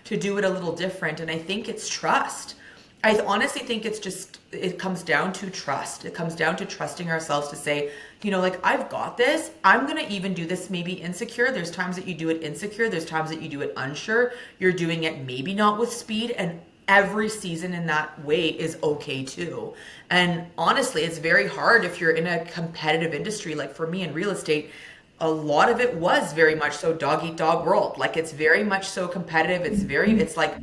to do it a little different. And I think it's trust. I honestly think it comes down to trust. It comes down to trusting ourselves to say, like, I've got this. I'm going to even do this maybe insecure. There's times that you do it insecure. There's times that you do it unsure. You're doing it maybe not with speed. And every season in that way is okay too. And honestly, it's very hard if you're in a competitive industry. Like for me in real estate, a lot of it was very much so dog eat dog world. Like it's very much so competitive. It's like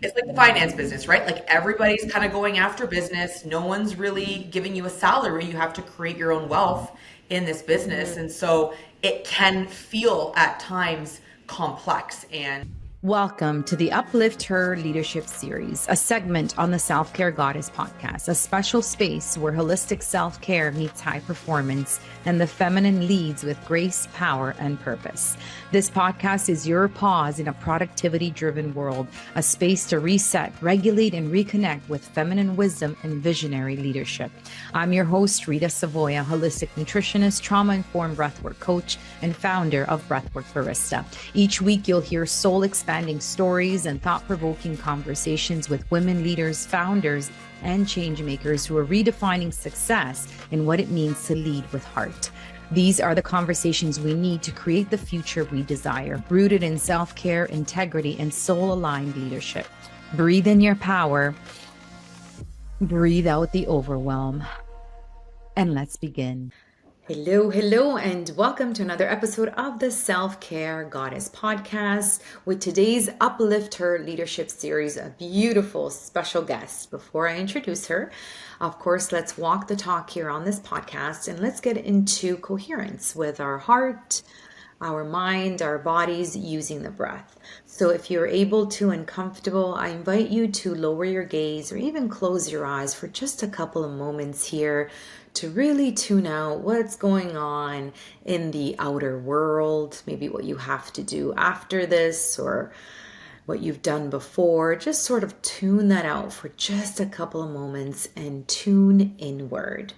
the finance business, right? Like everybody's kind of going after business. No one's really giving you a salary. You have to create your own wealth in this business. And so it can feel at times complex. And welcome to the Uplift Her Leadership Series, a segment on the Self-Care Goddess podcast, a special space where holistic self-care meets high performance and the feminine leads with grace, power, and purpose. This podcast is your pause in a productivity-driven world, a space to reset, regulate, and reconnect with feminine wisdom and visionary leadership. I'm your host, Rita Soave, holistic nutritionist, trauma-informed breathwork coach, and founder of Breathwork Barista. Each week, you'll hear soul-expanding stories and thought-provoking conversations with women leaders, founders, and change makers who are redefining success and what it means to lead with heart. These are the conversations we need to create the future we desire, rooted in self-care, integrity, and soul-aligned leadership. Breathe in your power, breathe out the overwhelm, and let's begin. Hello, and welcome to another episode of the Self-Care Goddess podcast with today's Uplift Her Leadership Series, a beautiful special guest. Before I introduce her, of course, let's walk the talk here on this podcast and let's get into coherence with our heart, our mind, our bodies, using the breath. So if you're able to and comfortable, I invite you to lower your gaze or even close your eyes for just a couple of moments here to really tune out what's going on in the outer world, maybe what you have to do after this or what you've done before. Just sort of tune that out for just a couple of moments and tune inward.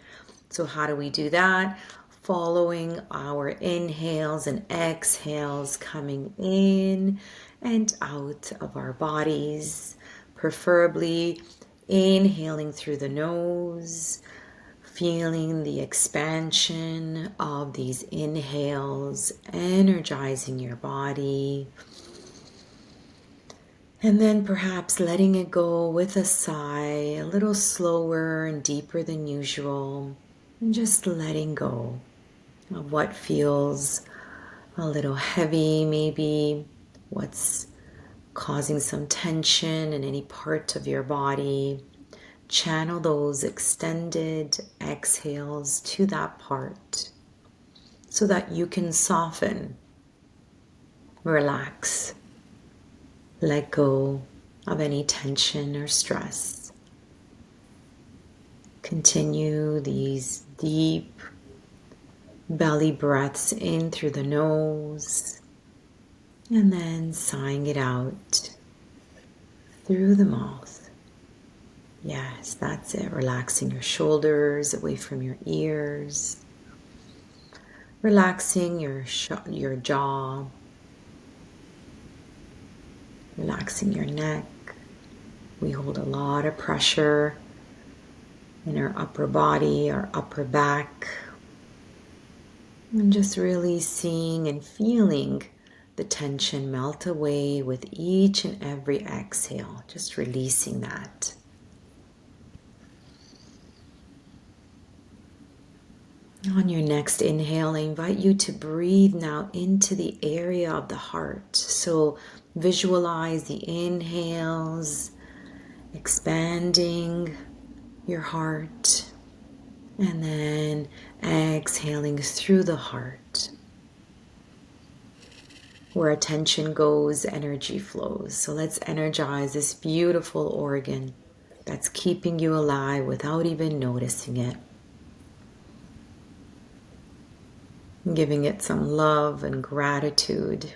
So how do we do that? Following our inhales and exhales, coming in and out of our bodies, preferably inhaling through the nose, feeling the expansion of these inhales, energizing your body, and then perhaps letting it go with a sigh, a little slower and deeper than usual, and just letting go of what feels a little heavy, maybe what's causing some tension in any part of your body. Channel those extended exhales to that part so that you can soften, relax, let go of any tension or stress. Continue these deep belly breaths in through the nose and then sighing it out through the mouth. Yes, that's it. Relaxing your shoulders away from your ears. Relaxing your jaw. Relaxing your neck. We hold a lot of pressure in our upper body, our upper back. And just really seeing and feeling the tension melt away with each and every exhale. Just releasing that. On your next inhale, I invite you to breathe now into the area of the heart. So visualize the inhales, expanding your heart, and then exhaling through the heart. Where attention goes, energy flows. So let's energize this beautiful organ that's keeping you alive without even noticing it. Giving it some love and gratitude.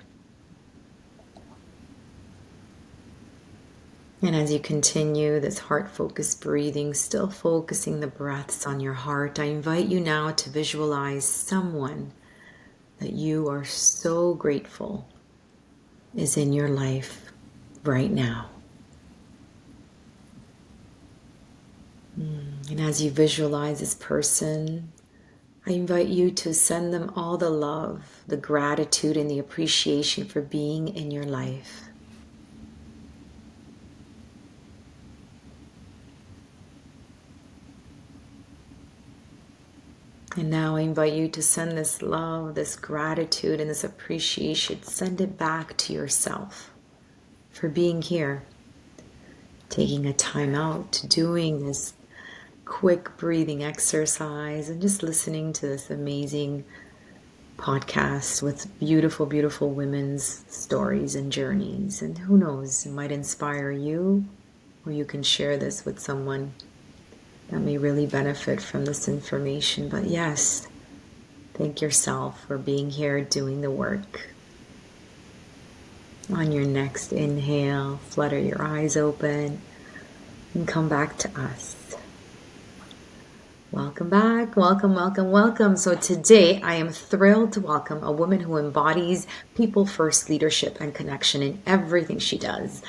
And as you continue this heart-focused breathing, still focusing the breaths on your heart, I invite you now to visualize someone that you are so grateful is in your life. right now. And as you visualize this person, I invite you to send them all the love, the gratitude, and the appreciation for being in your life. And now I invite you to send this love, this gratitude, and this appreciation. Send it back to yourself for being here, taking a time out, doing this quick breathing exercise, and just listening to this amazing podcast with beautiful, beautiful women's stories and journeys. And who knows, it might inspire you, or you can share this with someone that may really benefit from this information. But yes, thank yourself for being here, doing the work. On your next inhale, flutter your eyes open and come back to us. Welcome back. Welcome, welcome, welcome. So today I am thrilled to welcome a woman who embodies people first leadership and connection in everything she does.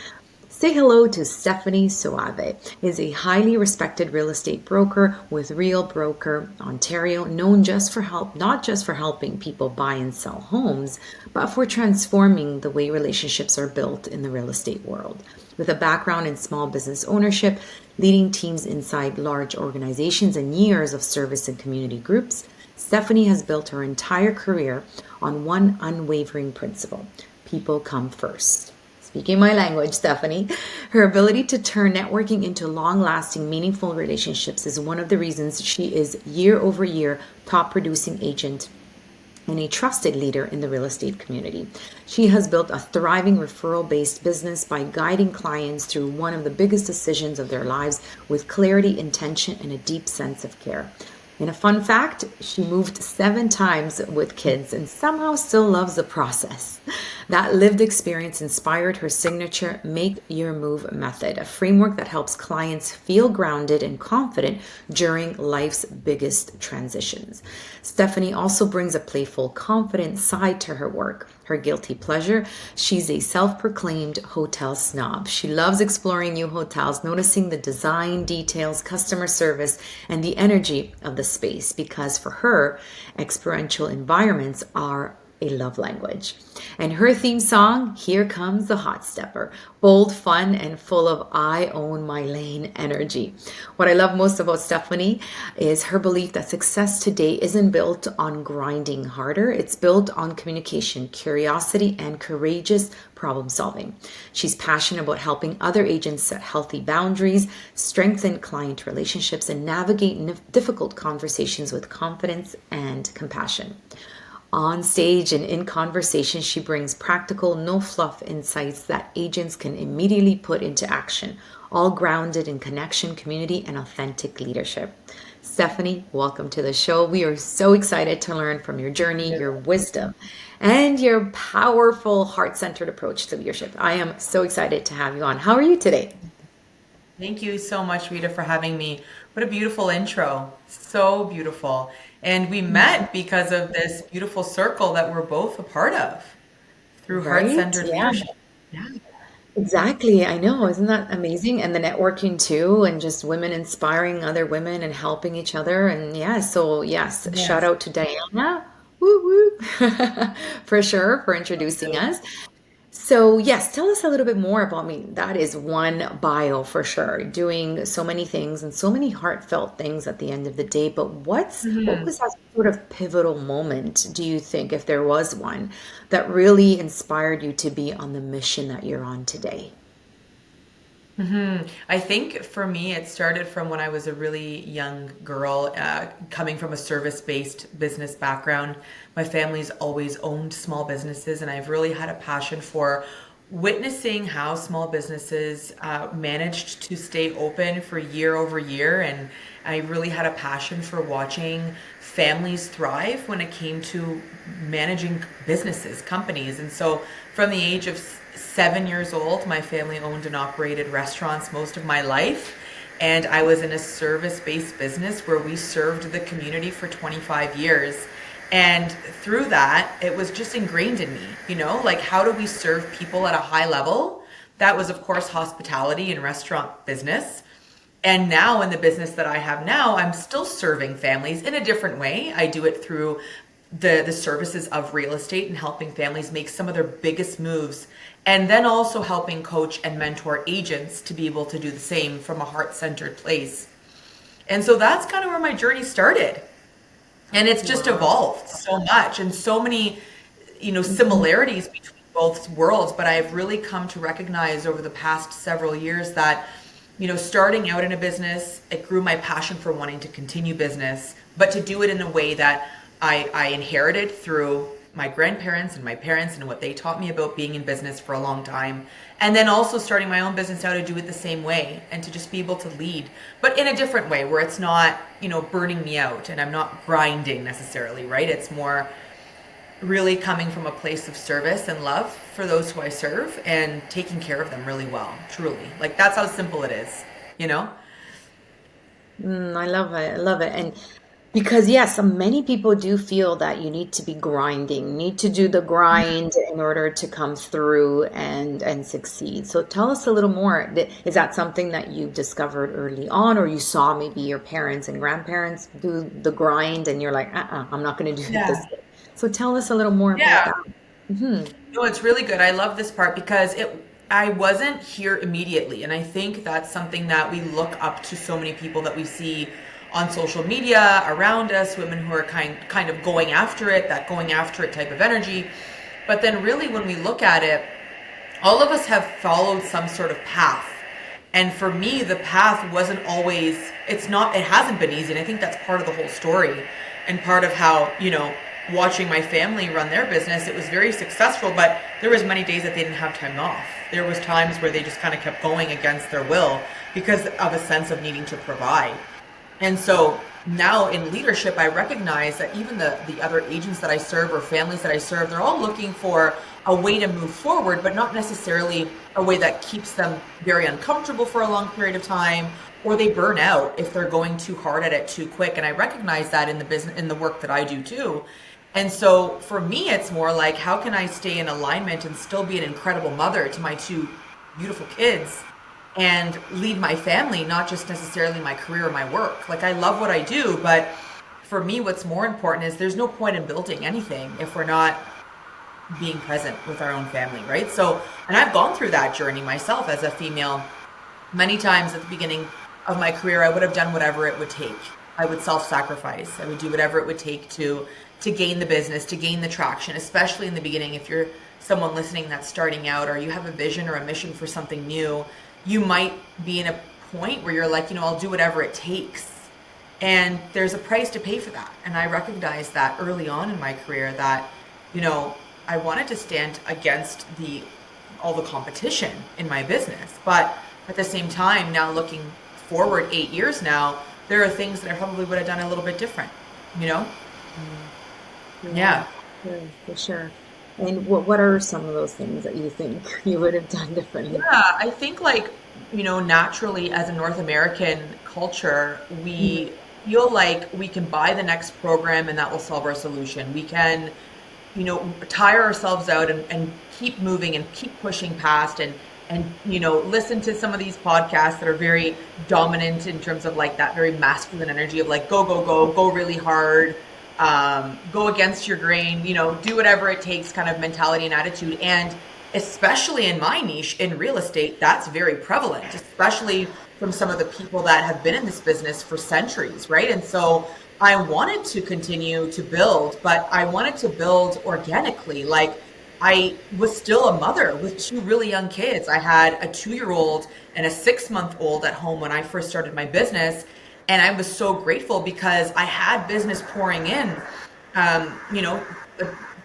Say hello to Stephanie Soave, is a highly respected real estate broker with Real Broker Ontario, known not just for helping people buy and sell homes, but for transforming the way relationships are built in the real estate world. With a background in small business ownership, leading teams inside large organizations, and years of service in community groups, Stephanie has built her entire career on one unwavering principle: people come first. Speaking my language, Stephanie, her ability to turn networking into long-lasting, meaningful relationships is one of the reasons she is year over year top producing agent and a trusted leader in the real estate community. She has built a thriving referral-based business by guiding clients through one of the biggest decisions of their lives with clarity, intention, and a deep sense of care. And a fun fact, she moved 7 times with kids and somehow still loves the process. That lived experience inspired her signature Make Your Move method, a framework that helps clients feel grounded and confident during life's biggest transitions. Stephanie also brings a playful, confident side to her work. Her guilty pleasure, she's a self-proclaimed hotel snob. She loves exploring new hotels, noticing the design, details, customer service, and the energy of the space, because for her, experiential environments are a love language. And her theme song, Here Comes the Hot Stepper, bold, fun, and full of I own my lane energy. What I love most about Stephanie is her belief that success today isn't built on grinding harder. It's built on communication, curiosity, and courageous problem solving. She's passionate about helping other agents set healthy boundaries, strengthen client relationships, and navigate difficult conversations with confidence and compassion. On stage and in conversation, she brings practical, no fluff insights that agents can immediately put into action, all grounded in connection, community, and authentic leadership. Stephanie, welcome to the show. We are so excited to learn from your journey, your wisdom, and your powerful heart-centered approach to leadership. I am so excited to have you on. How are you today? Thank you so much, Rita, for having me. What a beautiful intro. So beautiful. And we met because of this beautiful circle that we're both a part of through Right? heart-centered Yeah. leadership. Yeah. Exactly. I know. Isn't that amazing? And the networking too, and just women inspiring other women and helping each other. And yeah, so yes, shout Yes. out to Diana. Woo woo. For sure, for introducing us. So yes, tell us a little bit more about me. That is one bio for sure. Doing so many things and so many heartfelt things at the end of the day. But what Mhm. was that sort of pivotal moment, do you think, if there was one, that really inspired you to be on the mission that you're on today? I think for me, it started from when I was a really young girl, coming from a service-based business background. My family's always owned small businesses, and I've really had a passion for witnessing how small businesses managed to stay open for year over year. And I really had a passion for watching families thrive when it came to managing businesses, companies. And so from the age of 7 years old, my family owned and operated restaurants most of my life. And I was in a service-based business where we served the community for 25 years. And through that, it was just ingrained in me, like how do we serve people at a high level That was, of course, hospitality and restaurant business. And now in the business that I have now, I'm still serving families in a different way. I do it through the services of real estate and helping families make some of their biggest moves. And then also helping coach and mentor agents to be able to do the same from a heart-centered place. And so that's kind of where my journey started. And it's just evolved so much and so many, similarities between both worlds. But I've really come to recognize over the past several years that, starting out in a business, it grew my passion for wanting to continue business, but to do it in a way that I inherited through my grandparents and my parents and what they taught me about being in business for a long time. And then also starting my own business, how to do it the same way and to just be able to lead, but in a different way where it's not, burning me out and I'm not grinding necessarily, right? It's more really coming from a place of service and love for those who I serve and taking care of them really well, truly. Like that's how simple it is, I love it. I love it. And because yes, many people do feel that you need to be grinding, need to do the grind in order to come through and succeed. So tell us a little more. Is that something that you discovered early on, or you saw maybe your parents and grandparents do the grind and you're like, I'm not going to do Yeah. this. So tell us a little more about Yeah. that. Hmm. No, it's really good. I love this part because I wasn't here immediately. And I think that's something that we look up to so many people that we see on social media around us, women who are kind of going after it, that going after it type of energy. But then really when we look at it, all of us have followed some sort of path. And for me, the path wasn't always, it hasn't been easy. And I think that's part of the whole story and part of how, watching my family run their business, it was very successful, but there was many days that they didn't have time off. There was times where they just kind of kept going against their will because of a sense of needing to provide. And so now in leadership, I recognize that even the other agents that I serve or families that I serve, they're all looking for a way to move forward, but not necessarily a way that keeps them very uncomfortable for a long period of time, or they burn out if they're going too hard at it too quick. And I recognize that in the business, in the work that I do too. And so for me, it's more like, how can I stay in alignment and still be an incredible mother to my two beautiful kids and lead my family, not just necessarily my career or my work. Like I love what I do, but for me, what's more important is there's no point in building anything if we're not being present with our own family, right? So, and I've gone through that journey myself as a female. Many times at the beginning of my career, I would have done whatever it would take. I would self-sacrifice. I would do whatever it would take to gain the business, to gain the traction, especially in the beginning. If you're someone listening that's starting out or you have a vision or a mission for something new, you might be in a point where you're like, I'll do whatever it takes. And there's a price to pay for that. And I recognized that early on in my career that, I wanted to stand against all the competition in my business. But at the same time, now looking forward 8 years now, there are things that I probably would have done a little bit different, Yeah. For sure. And what are some of those things that you think you would have done differently? Yeah, I think naturally as a North American culture, we feel like we can buy the next program and that will solve our solution. We can, tire ourselves out and keep moving and keep pushing past and listen to some of these podcasts that are very dominant in terms of like that very masculine energy of like, go really hard, go against your grain, do whatever it takes kind of mentality and attitude. And especially in my niche in real estate, that's very prevalent, especially from some of the people that have been in this business for centuries, right? And so I wanted to continue to build, but I wanted to build organically. Like I was still a mother with two really young kids. I had a 2-year-old and a 6-month-old at home when I first started my business. And I was so grateful because I had business pouring in,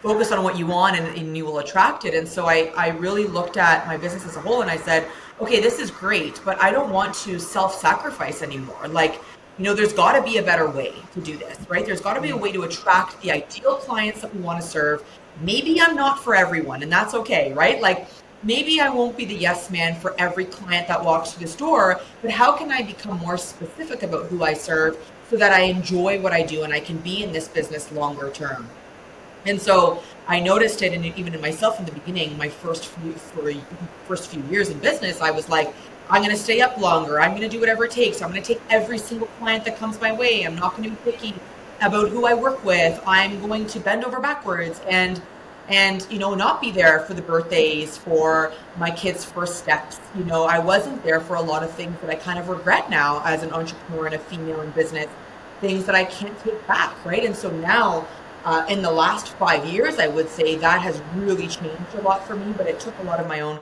focus on what you want and you will attract it. And so I really looked at my business as a whole and I said, okay, this is great, but I don't want to self-sacrifice anymore. Like, there's got to be a better way to do this, right? There's got to be a way to attract the ideal clients that we want to serve. Maybe I'm not for everyone, and that's okay, right? Like, maybe I won't be the yes man for every client that walks through this door, but how can I become more specific about who I serve so that I enjoy what I do and I can be in this business longer term? And so I noticed it, and even in myself in the beginning, my first few years in business, I was like, I'm going to stay up longer. I'm going to do whatever it takes. I'm going to take every single client that comes my way. I'm not going to be picky about who I work with. I'm going to bend over backwards and not be there for the birthdays, for my kids' first steps. I wasn't there for a lot of things that I kind of regret now as an entrepreneur and a female in business, things that I can't take back, right? And so now, in the last 5 years, I would say that has really changed a lot for me, but it took a lot of my own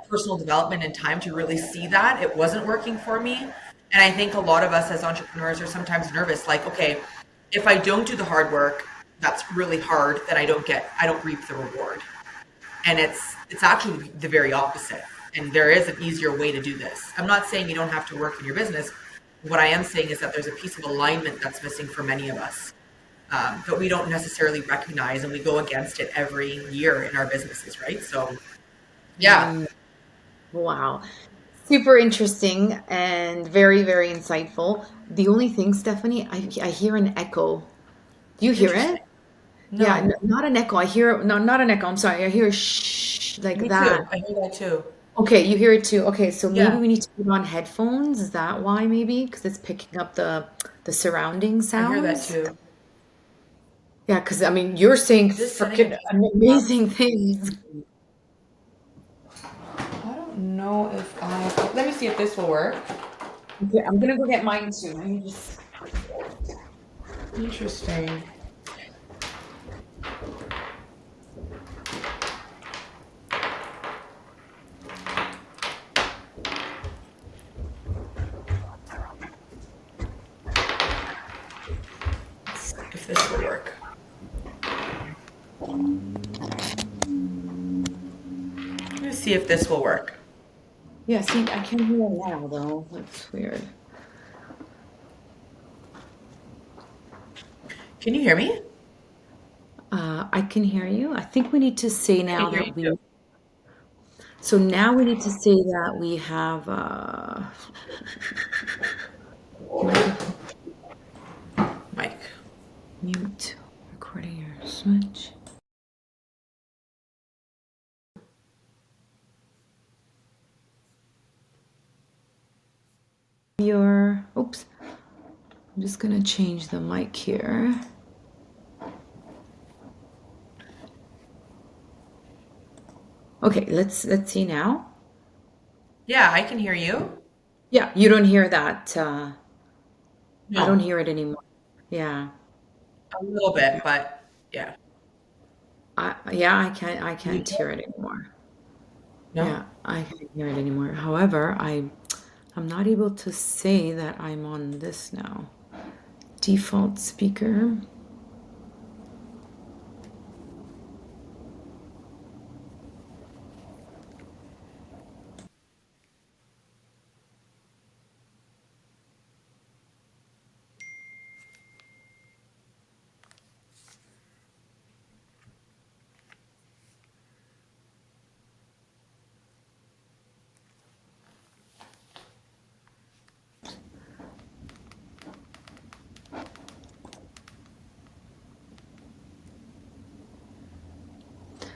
personal development and time to really see that it wasn't working for me. And I think a lot of us as entrepreneurs are sometimes nervous, like, okay, if I don't do the hard work, that's really hard, then I don't reap the reward. And it's actually the very opposite. And there is an easier way to do this. I'm not saying you don't have to work in your business. What I am saying is that there's a piece of alignment that's missing for many of us, that we don't necessarily recognize, and we go against it every year in our businesses, right? So, yeah. Mm, wow. Super interesting and very, very insightful. The only thing, Stephanie, I hear an echo. Do you hear it? Interesting. Yeah, No, not an echo. I hear, no, not an echo. I'm sorry. I hear a shh like me that. too. I hear that too. Okay, you hear it too. Okay, so maybe Yeah, we need to put on headphones. Is that why maybe? Because it's picking up the surrounding I hear that sounds. too. Yeah, because I mean, you're saying Just setting it freaking just amazing things. I don't know if let me see if this will work. Okay, I'm gonna go get mine too. Let me just. Interesting. If this will work. Let's see if this will work. Yeah, see, I can't hear it now though. That's weird. Can you hear me? I can hear you. I think we need to say I can now hear you that too. we. So now we need to say that we have Mike. mute recording your switch. Oops. I'm just gonna change the mic here. Okay, let's see now. Yeah, I can hear you. Yeah, you don't hear that. I don't No, hear it anymore. Yeah. a little bit, but yeah. Yeah, I can't You hear it anymore. no? Yeah, I can't hear it anymore. However, I'm not able to say that I'm on this now. Default speaker.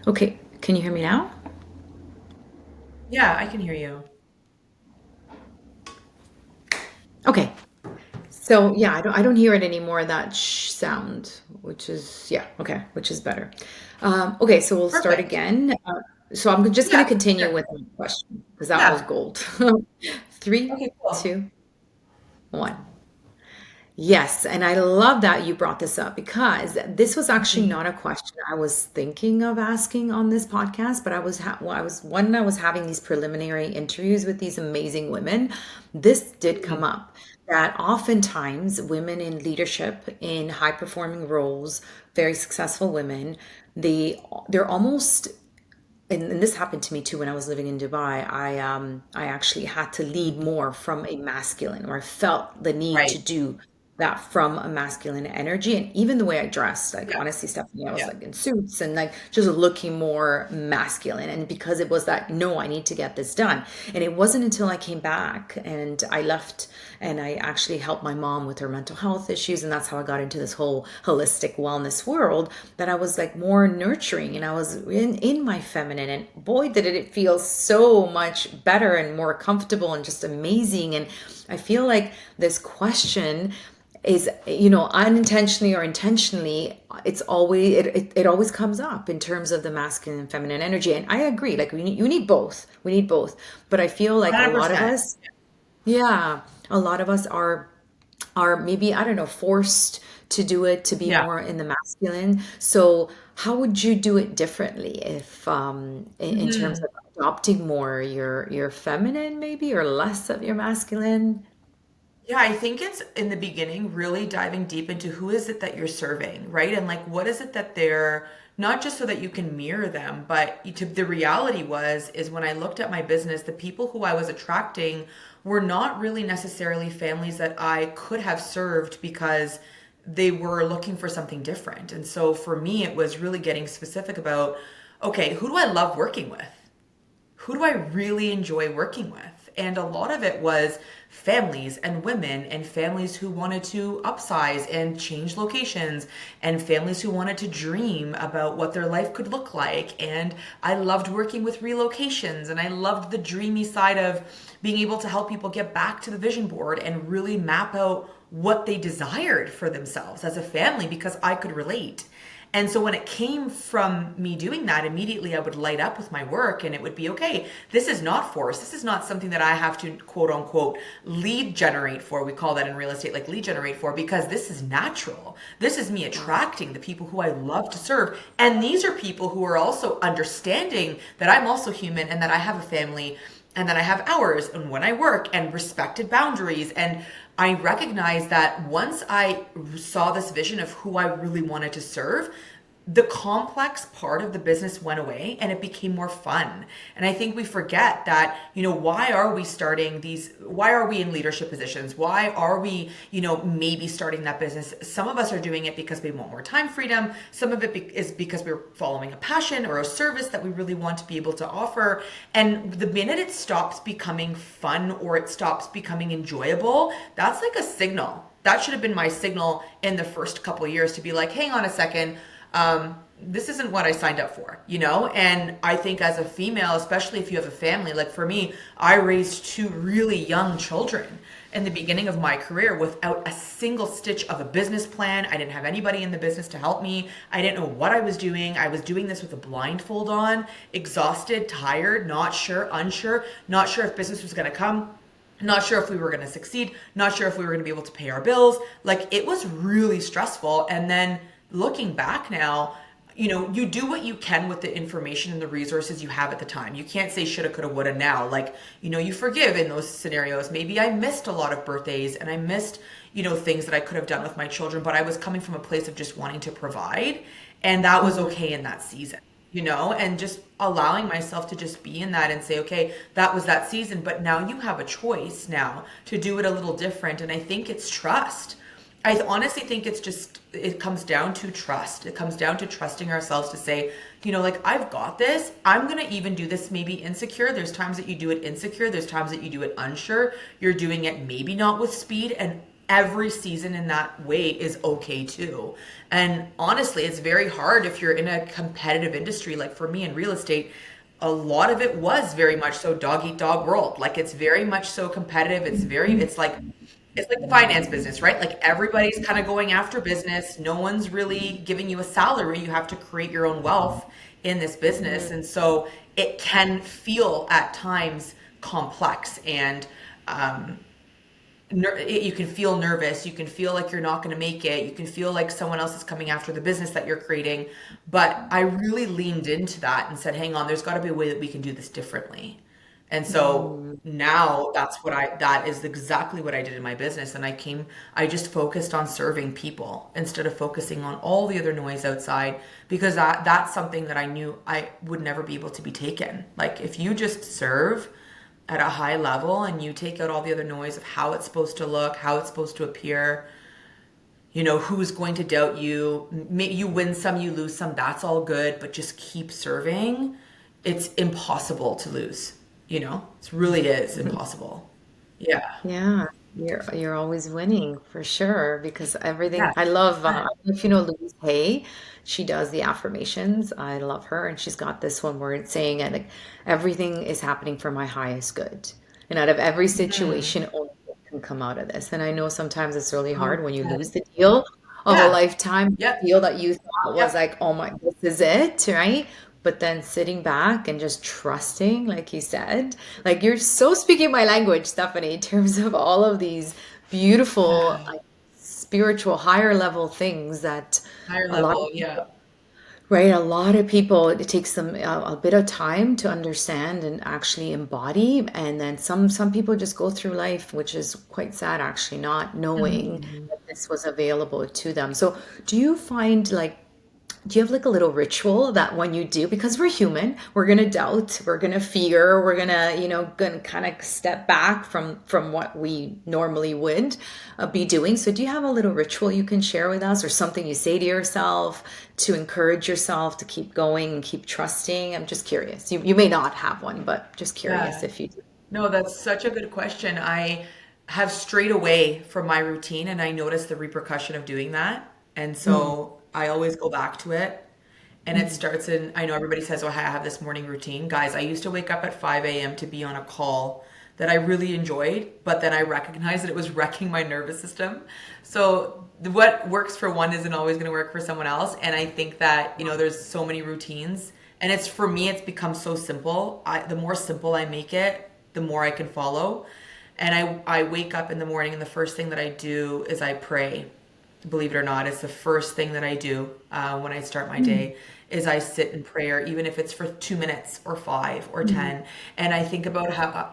Okay, can you hear me now? Yeah, I can hear you. Okay. So yeah, I don't hear it anymore, that sound, which is yeah, okay, which is better. Okay, so we'll start Perfect. again. So I'm just going to Yeah, continue sure. with my question because that was Yeah. gold. Three, Okay, cool. 2, 1. Yes, and I love that you brought this up because this was actually Mhm. not a question I was thinking of asking on this podcast, but well, I was when I was having these preliminary interviews with these amazing women, this did come Mhm. up that oftentimes women in leadership in high performing roles, very successful women, they're almost and this happened to me too when I was living in Dubai. I actually had to lead Mhm. more from a masculine, or I felt the need to Right. do that from a masculine energy. And even the way I dressed, like Yeah. honestly, Stephanie, I was Yeah. like in suits and like just looking more masculine. And because it was that, no, I need to get this done. And it wasn't until I came back and I left and I actually helped my mom with her mental health issues. And that's how I got into this whole holistic wellness world, that I was like more nurturing and I was in my feminine. And boy, did it feel so much better and more comfortable and just amazing. And I feel like this question is, unintentionally or intentionally, it's always it always comes up in terms of the masculine and feminine energy. And I agree, like you need both, we need both. But I feel like a lot of 100%. us, yeah, a lot of us are maybe, I don't know, forced to do it, to be Yeah. more in the masculine. So how would you do it differently if in terms Mhm. of adopting more your feminine maybe, or less of your masculine? Yeah, I think it's in the beginning really diving deep into who is it that you're serving, right? And like what is it that they're not just so that you can mirror them, but the reality is when I looked at my business, the people who I was attracting were not really necessarily families that I could have served because they were looking for something different. And so for me, it was really getting specific about, okay, who do I love working with? Who do I really enjoy working with? And a lot of it was families and women and families who wanted to upsize and change locations and families who wanted to dream about what their life could look like. And I loved working with relocations and I loved the dreamy side of being able to help people get back to the vision board and really map out what they desired for themselves as a family because I could relate. And so when it came from me doing that, immediately I would light up with my work and it would be, okay, this is not forced. This is not something that I have to quote unquote lead generate for. We call that in real estate like lead generate for, because this is natural. This is me attracting the people who I love to serve. And these are people who are also understanding that I'm also human and that I have a family and that I have hours and when I work and respected boundaries. And I recognized that once I saw this vision of who I really wanted to serve, the complex part of the business went away and it became more fun. And I think we forget that, why are we starting these, why are we in leadership positions? Why are we, maybe starting that business? Some of us are doing it because we want more time freedom. Some of it is because we're following a passion or a service that we really want to be able to offer. And the minute it stops becoming fun or it stops becoming enjoyable, that's like a signal. That should have been my signal in the first couple of years to be like, hang on a second, this isn't what I signed up for, And I think as a female, especially if you have a family, like for me, I raised two really young children in the beginning of my career without a single stitch of a business plan. I didn't have anybody in the business to help me. I didn't know what I was doing. I was doing this with a blindfold on, exhausted, tired, not sure, unsure, not sure if business was going to come. Not sure if we were going to succeed, not sure if we were going to be able to pay our bills. Like it was really stressful. And then looking back now, you do what you can with the information and the resources you have at the time. You can't say shoulda, coulda, woulda now. Like, you forgive in those scenarios. Maybe I missed a lot of birthdays and I missed, things that I could have done with my children, but I was coming from a place of just wanting to provide. And that was okay in that season. And just allowing myself to just be in that and say, okay, that was that season, but now you have a choice now to do it a little different. And I think it's trust. I honestly think it comes down to trust. It comes down to trusting ourselves to say, like, I've got this. I'm going to even do this maybe insecure. There's times that you do it insecure. There's times that you do it unsure. You're doing it maybe not with speed. And every season in that way is okay too. And honestly, it's very hard if you're in a competitive industry. Like for me in real estate, a lot of it was very much so dog eat dog world. Like it's very much so competitive. It's like the finance business, right? Like everybody's kind of going after business. No one's really giving you a salary. You have to create your own wealth in this business. And so it can feel at times complex and you can feel nervous. You can feel like you're not going to make it. You can feel like someone else is coming after the business that you're creating. But I really leaned into that and said, hang on, there's got to be a way that we can do this differently. And so now that is exactly what I did in my business. And I just focused on serving people instead of focusing on all the other noise outside, because that's something that I knew I would never be able to be taken. Like if you just serve at a high level and you take out all the other noise of how it's supposed to look, how it's supposed to appear, who's going to doubt you. Maybe you win some, you lose some, that's all good, but just keep serving. It's impossible to lose, it really is impossible. Yeah. Yeah, you're always winning for sure because Yeah. everything I love I don't know if you know Louise Hay, she does the affirmations. I love her and she's got this one where it's saying like everything is happening for my highest good. And out of every Mhm. situation only good can come out of this. And I know sometimes it's really hard when you 100%. lose the deal of a Yeah. lifetime, Yep. deal that you thought was Yep. like, oh my, this is it, right? But then sitting back and just trusting, like you said, like you're so speaking my language, Stephanie, in terms of all of these beautiful, Yeah. like spiritual, higher level things that Higher a lot of level. Yeah. right, a lot of people, it takes them a bit of time to understand and actually embody, and then some people just go through life, which is quite sad, actually, not knowing Mhm. that this was available to them. So, do you find like do you have like a little ritual that when you do, because we're human, we're gonna doubt, we're gonna fear, we're gonna, gonna kind of step back from what we normally would be doing. So do you have a little ritual you can share with us or something you say to yourself to encourage yourself to keep going and keep trusting? I'm just curious. You may not have one, but just curious Yeah. if you do. No, that's such a good question. I have strayed away from my routine and I notice the repercussion of doing that. And Mm, so I always go back to it. And it starts in, I know everybody says, oh, I have this morning routine. Guys, I used to wake up at 5 a.m. to be on a call that I really enjoyed, but then I recognized that it was wrecking my nervous system. So what works for one isn't always going to work for someone else. And I think that, there's so many routines. And it's for me, it's become so simple. The more simple I make it, the more I can follow. And I wake up in the morning and the first thing that I do is I pray. Believe it or not, it's the first thing that I do when I start my mm, day is I sit in prayer, even if it's for 2 minutes or 5 or 10. mm, And I think about how,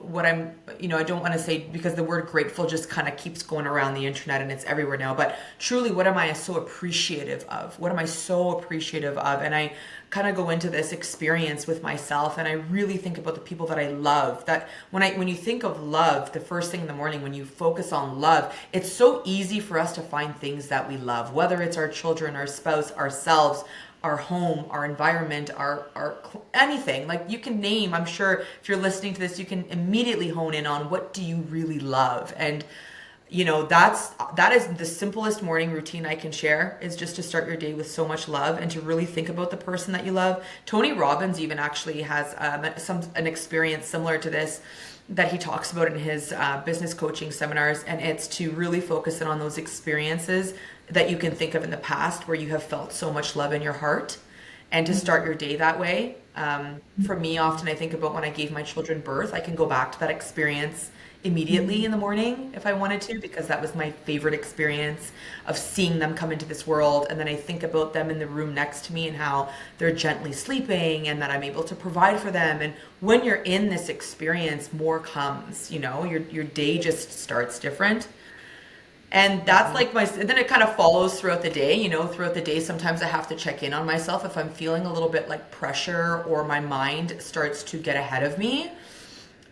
what I'm, I don't want to say because the word grateful just kind of keeps going around the internet and it's everywhere now, but truly, what am I so appreciative of? What am I so appreciative of? And I kind of go into this experience with myself and I really think about the people that I love. That when you think of love, the first thing in the morning when you focus on love, it's so easy for us to find things that we love, whether it's our children, our spouse, ourselves, our home, our environment, our anything. Like you can name, I'm sure if you're listening to this, you can immediately hone in on what do you really love. And that is the simplest morning routine I can share is just to start your day with so much love and to really think about the person that you love. Tony Robbins even actually has an experience similar to this that he talks about in his business coaching seminars, and it's to really focus in on those experiences that you can think of in the past where you have felt so much love in your heart and to start your day that way. For me, often I think about when I gave my children birth, I can go back to that experience immediately in the morning if I wanted to, because that was my favorite experience of seeing them come into this world. And then I think about them in the room next to me and how they're gently sleeping and that I'm able to provide for them. And when you're in this experience, more comes, your day just starts different. And that's like and then it kind of follows throughout the day, throughout the day. Sometimes I have to check in on myself if I'm feeling a little bit like pressure or my mind starts to get ahead of me.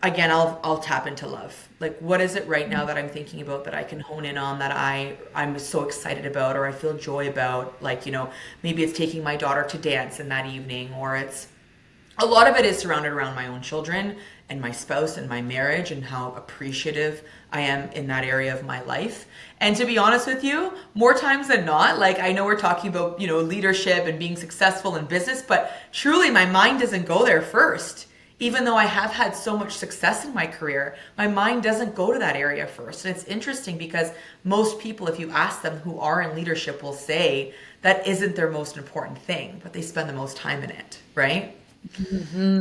Again, I'll tap into love. Like, what is it right now that I'm thinking about that I can hone in on that I'm so excited about or I feel joy about? Like, maybe it's taking my daughter to dance in that evening, or it's a lot of it is surrounded around my own children and my spouse and my marriage and how appreciative I am in that area of my life. And to be honest with you, more times than not, like I know we're talking about, leadership and being successful in business, but truly my mind doesn't go there first. Even though I have had so much success in my career, my mind doesn't go to that area first. And it's interesting because most people, if you ask them who are in leadership, will say that isn't their most important thing, but they spend the most time in it, right?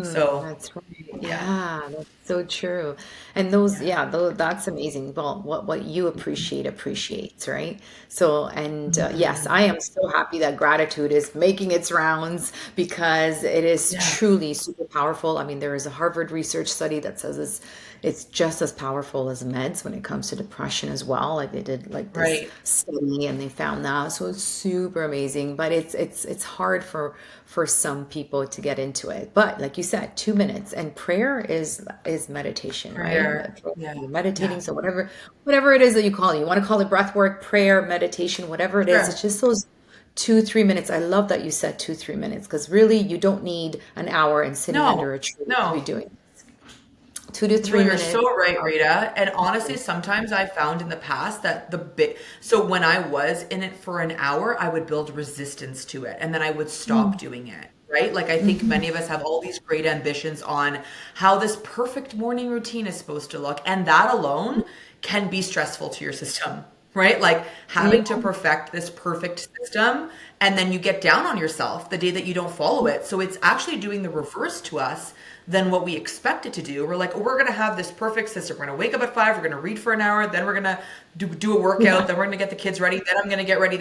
So, that's right. yeah, Yeah, that's so true. And those, yeah. yeah, that's amazing. Well, what you appreciate appreciates, right? So, and yes, Mhm. I am so happy that gratitude is making its rounds because it is Yeah, truly super powerful. I mean, there is a Harvard research study that says it's just as powerful as meds when it comes to depression as well. Like they did like this right. study and they found that. So it's super amazing, but it's hard for some people to get into it. But like you said, 2 minutes and prayer is meditation, right? Prayer. Yeah. Meditating. Yeah. So whatever it is that you call it, you want to call it breath work, prayer, meditation, whatever it is, Sure. it's just those 2, 3 minutes. I love that you said 2, 3 minutes because really you don't need an hour and sitting No, under a tree to be no. doing 2 to No, three you're so minutes. right, Rita. And honestly, sometimes I found in the past that so when I was in it for an hour, I would build resistance to it and then I would stop doing it, right? Like I think Mhm. many of us have all these great ambitions on how this perfect morning routine is supposed to look. And that alone can be stressful to your system, right? Like Yeah. having to perfect this perfect system and then you get down on yourself the day that you don't follow it. So it's actually doing the reverse to us than what we expect it to do. We're like, oh, we're going to have this perfect system. We're going to wake up at 5, we're going to read for an hour, then we're going to do a workout, Yeah. then we're going to get the kids ready, then I'm going to get ready,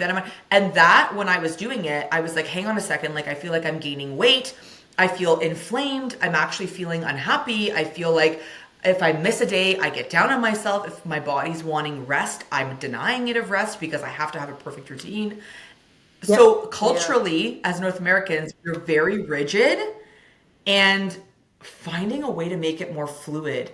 and that when I was doing it, I was like, hang on a second, like I feel like I'm gaining weight. I feel inflamed. I'm actually feeling unhappy. I feel like if I miss a day, I get down on myself. If my body's wanting rest, I'm denying it of rest because I have to have a perfect routine. Yeah. So Yeah. culturally, as North Americans, we're very rigid, and finding a way to make it more fluid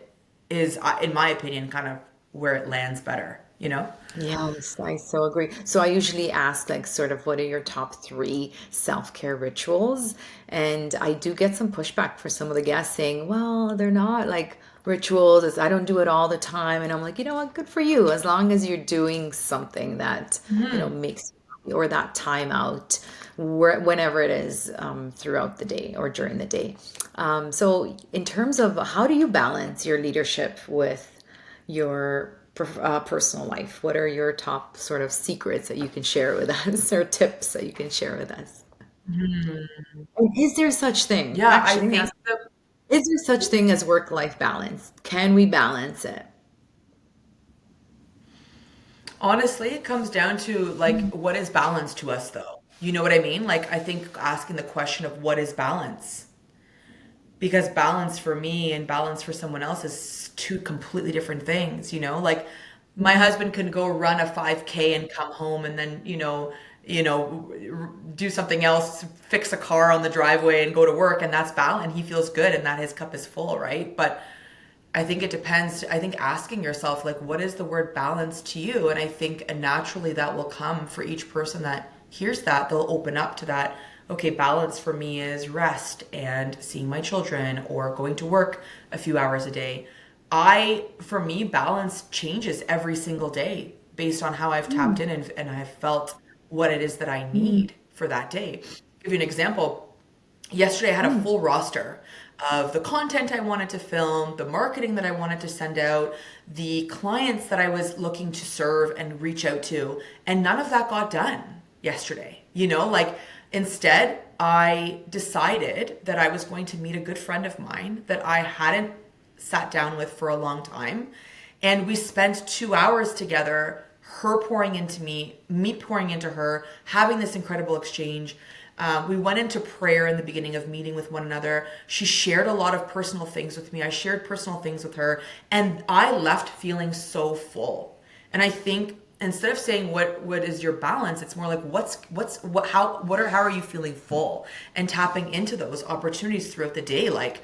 is, in my opinion, kind of where it lands better, you know? Yes, I so agree. So I usually ask like sort of what are your top three self-care rituals? And I do get some pushback for some of the guests saying, well, they're not like rituals. I don't do it all the time. And I'm like, you know what? Good for you. As long as you're doing something that, Hmm. makes you happy or that time out whenever it is throughout the day or during the day. So in terms of how do you balance your leadership with your personal life? What are your top sort of secrets that you can share with us or tips that you can share with us? And is there such thing? Yeah, I Actually, let me think ask, that is there such thing as work-life balance? Can we balance it? honestly, it comes down to like, what is balance to us, though? You know what I mean? Like, I think asking the question of what is balance, because balance for me and balance for someone else is two completely different things, you know? Like my husband can go run a 5K and come home and then, do something else, fix a car on the driveway and go to work, and that's balance, and he feels good and that his cup is full, right? But I think it depends. I think asking yourself, like, what is the word balance to you? And I think naturally that will come for each person that hears that. They'll open up to that. Okay, balance for me is rest and seeing my children or going to work a few hours a day. For me, balance changes every single day based on how I've tapped in and I've felt what it is that I Mm, need for that day. Give you an example. Yesterday I had a mm, full roster of the content I wanted to film, the marketing that I wanted to send out, the clients that I was looking to serve and reach out to, and none of that got done yesterday. Like instead, I decided that I was going to meet a good friend of mine that I hadn't sat down with for a long time. And we spent 2 hours together, her pouring into me pouring into her, having this incredible exchange. We went into prayer in the beginning of meeting with one another. She shared a lot of personal things with me. I shared personal things with her. And I left feeling so full. And I think instead of saying what is your balance, it's more like how are you feeling full, and tapping into those opportunities throughout the day. Like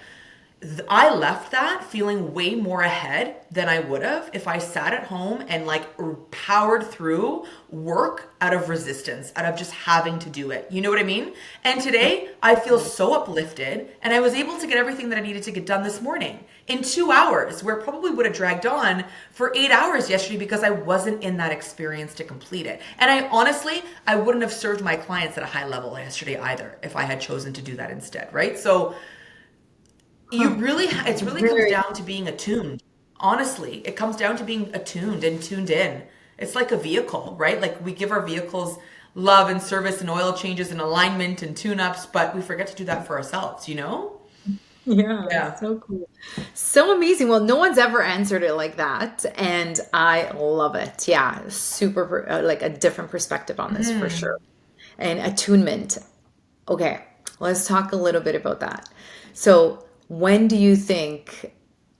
I left that feeling way more ahead than I would have if I sat at home and like powered through work out of resistance, out of just having to do it. You know what I mean? And today I feel so uplifted, and I was able to get everything that I needed to get done this morning in 2 hours, where it probably would have dragged on for 8 hours yesterday because I wasn't in that experience to complete it. And I wouldn't have served my clients at a high level yesterday either if I had chosen to do that instead, right? So it's really comes very. down to being attuned. Honestly, it comes down to being attuned and tuned in. It's like a vehicle, right? Like we give our vehicles love and service and oil changes and alignment and tune-ups, but we forget to do that for ourselves, you know? Yeah, Yeah. so cool. So amazing. Well, no one's ever answered it like that, and I love it. Yeah, super like a different perspective on this for Hmm. sure. And attunement. Okay, let's talk a little bit about that. So, when do you think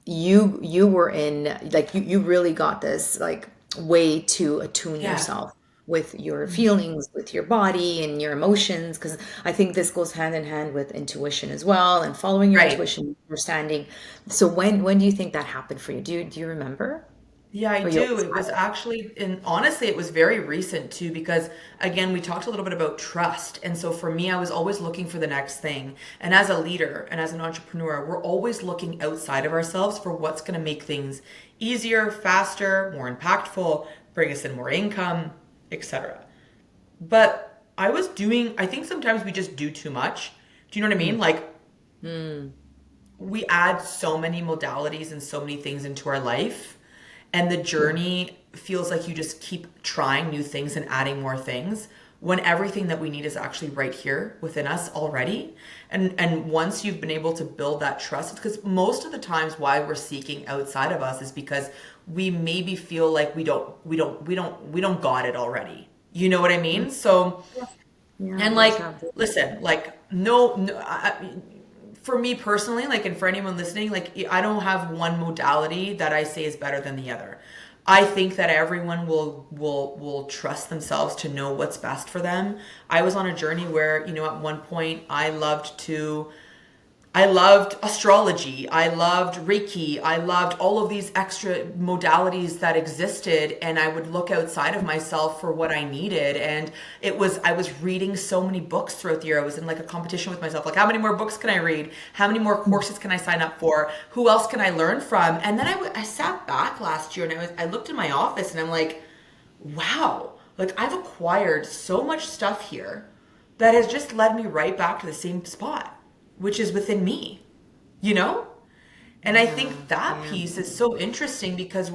you were in like you really got this like way to attune Yeah. yourself? with your feelings, with your body and your emotions, because I think this goes hand in hand with intuition as well, and following your Right. intuition, understanding. So when do you think that happened for you? Do you remember? Yeah, I Or you do. always It had was actually, and honestly, it was very recent too, because again, we talked a little bit about trust. And so for me, I was always looking for the next thing. And as a leader and as an entrepreneur, we're always looking outside of ourselves for what's going to make things easier, faster, more impactful, bring us in more income, etc. But I think sometimes we just do too much. Do you know what I it? mean? Like, Mm, we add so many modalities and so many things into our life, and the yeah. journey feels like you just keep trying new things and adding more things when everything that we need is actually right here within us already. And once you've been able to build that trust, because most of the times why we're seeking outside of us is because we maybe feel like we don't got it already. You know what I Mm, mean? So, yeah. Yeah, and we just like, have this. listen, like, no, no for me personally, like, and for anyone listening, like, I don't have one modality that I say is better than the other. I think that everyone will trust themselves to know what's best for them. I was on a journey where, at one point I loved astrology. I loved Reiki. I loved all of these extra modalities that existed. And I would look outside of myself for what I needed. And I was reading so many books throughout the year. I was in like a competition with myself. Like, how many more books can I read? How many more courses can I sign up for? Who else can I learn from? And then I sat back last year and I looked in my office and I'm like, wow, like I've acquired so much stuff here that has just led me right back to the same spot, which is within me, you know? And I Yeah, think that yeah. piece is so interesting because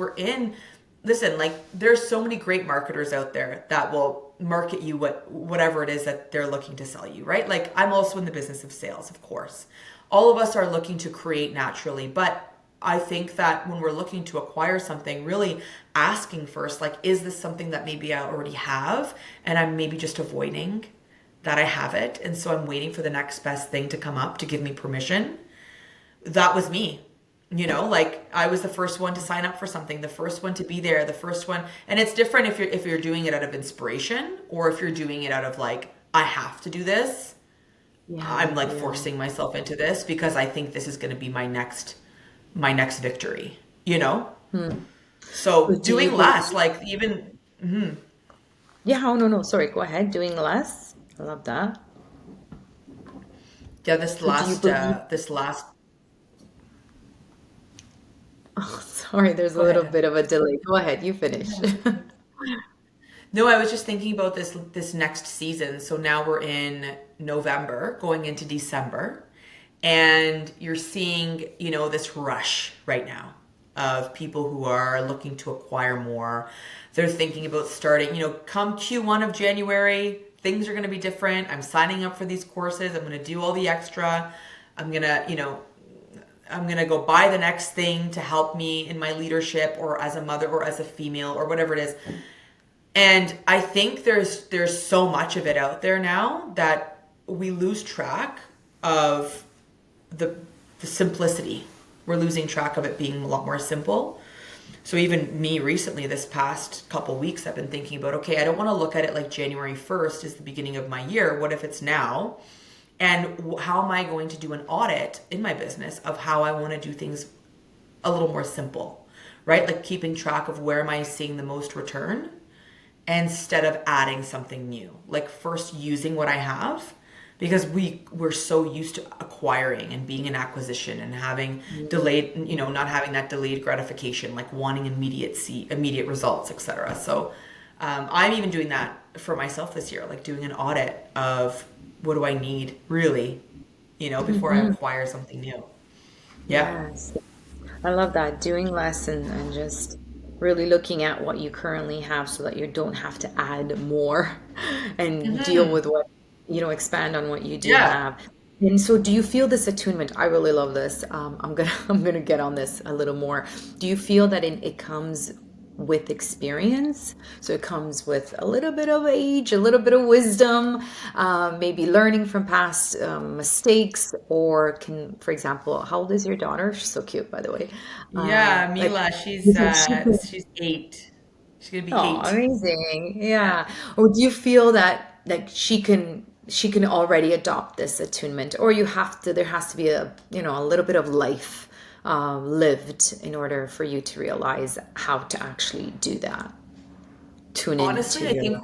listen, like there's so many great marketers out there that will market you whatever it is that they're looking to sell you, right? Like I'm also in the business of sales, of course. All of us are looking to create naturally, but I think that when we're looking to acquire something, really asking first, like, is this something that maybe I already have and I'm maybe just avoiding that I have it? And so I'm waiting for the next best thing to come up to give me permission. That was me. Like I was the first one to sign up for something, the first one to be there, the first one. And it's different if you're doing it out of inspiration or if you're doing it out of like, I have to do this. I'm Yeah, like yeah. forcing myself into this because I think this is going to be my next victory, you know? Hmm. So So do you doing less, believe? like even, Yeah, oh no, no, sorry, go ahead. Doing less. I love that. yeah, So do you believe? this last, Oh, sorry, there's a go little ahead. bit of a delay. Go ahead, you finish. No, I was just thinking about this next season. So now we're in November, going into December, and you're seeing, this rush right now of people who are looking to acquire more. They're thinking about starting, come Q1 of January, things are going to be different. I'm signing up for these courses. I'm going to do all the extra. I'm going to, I'm going to go buy the next thing to help me in my leadership or as a mother or as a female or whatever it is. And I think there's so much of it out there now that we lose track of the the simplicity. We're losing track of it being a lot more simple. So even me recently, this past couple weeks, I've been thinking about, okay, I don't want to look at it like January 1st is the beginning of my year. What if it's now? And how am I going to do an audit in my business of how I want to do things a little more simple, right? Like keeping track of where am I seeing the most return instead of adding something new. Like first using what I have because we're so used to acquiring and being an acquisition and having delayed, not having that delayed gratification, like wanting immediate results, etc. So I'm even doing that for myself this year, like doing an audit of what do I need really, before I Hmm. acquire something new. Yeah. Yes. I love that. Doing less and just really looking at what you currently have so that you don't have to add more and deal Hmm. with what, expand on what you do Yeah. have. And so do you feel this attunement? I really love this. I'm gonna get on this a little more. Do you feel that it comes with experience? So it comes with a little bit of age, a little bit of wisdom, maybe learning from past mistakes, or can, for example, how old is your daughter? She's so cute, by the way. Yeah, Like, Mila, you think she can, she's 8. She's gonna be Oh, 8. amazing. Yeah. Yeah. Or do you feel that like she can already adopt this attunement, or there has to be a little bit of life lived in order for you to realize how to actually do that. Tune into Honestly, your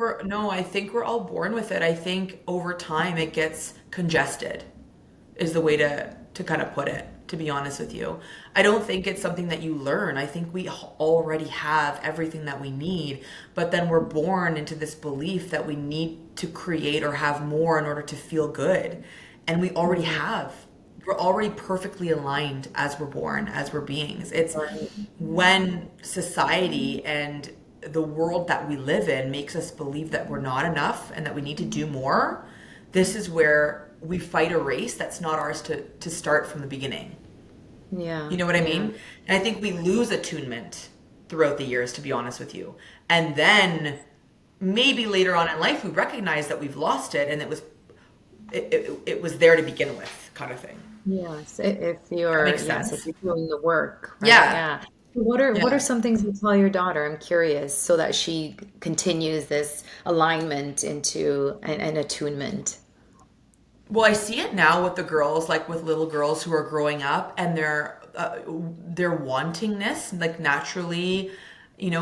I think we're all born with it. I think over time it gets congested, is the way to kind of put it, to be honest with you. I don't think it's something that you learn. I think we already have everything that we need, but then we're born into this belief that we need to create or have more in order to feel good. And we already Mhm. have. We're already perfectly aligned as we're born, as we're beings. It's Right. when society and the world that we live in makes us believe that we're not enough and that we need to do more. This is where we fight a race that's not ours to start from the beginning. Yeah, You know what I yeah. mean? And I think we lose attunement throughout the years, to be honest with you. And then maybe later on in life, we recognize that we've lost it and it was there to begin with, kind of thing. Yes, That makes if sense. you're doing the work, right? Yeah. Yeah. What are Yeah. some things you tell your daughter? I'm curious, so that she continues this alignment into an attunement. Well, I see it now with the girls, like with little girls who are growing up, and they're wanting this, like naturally,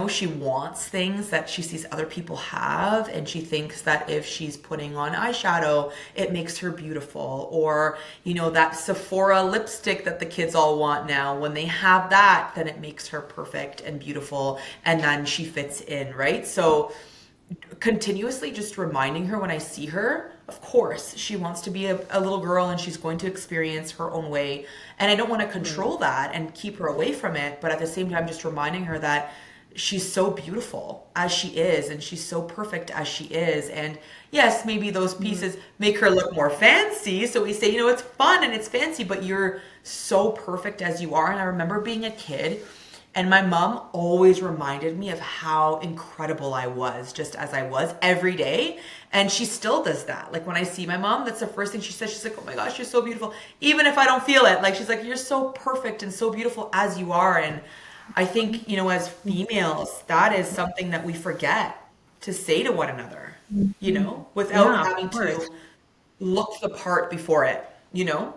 she wants things that she sees other people have, and she thinks that if she's putting on eyeshadow, it makes her beautiful, or that Sephora lipstick that the kids all want now. When they have that, then it makes her perfect and beautiful, and then she fits in, right? So continuously just reminding her when I see her, of course, she wants to be a little girl and she's going to experience her own way. And I don't want to Right. control that and keep her away from it. But at the same time, just reminding her that she's so beautiful as she is and she's so perfect as she is. And yes, maybe those Mhm. pieces make her look more fancy. So we say, it's fun and it's fancy, but you're so perfect as you are. And I remember being a kid and my mom always reminded me of how incredible I was, just as I was every day. And she still does that. Like when I see my mom, that's the first thing she says. She's like, oh my gosh, you're so beautiful. Even if I don't feel it, like she's like, you're so perfect and so beautiful as you are. And I think, as females, that is something that we forget to say to one another, Mhm. without Yeah, of having course. to look the part before it, you know?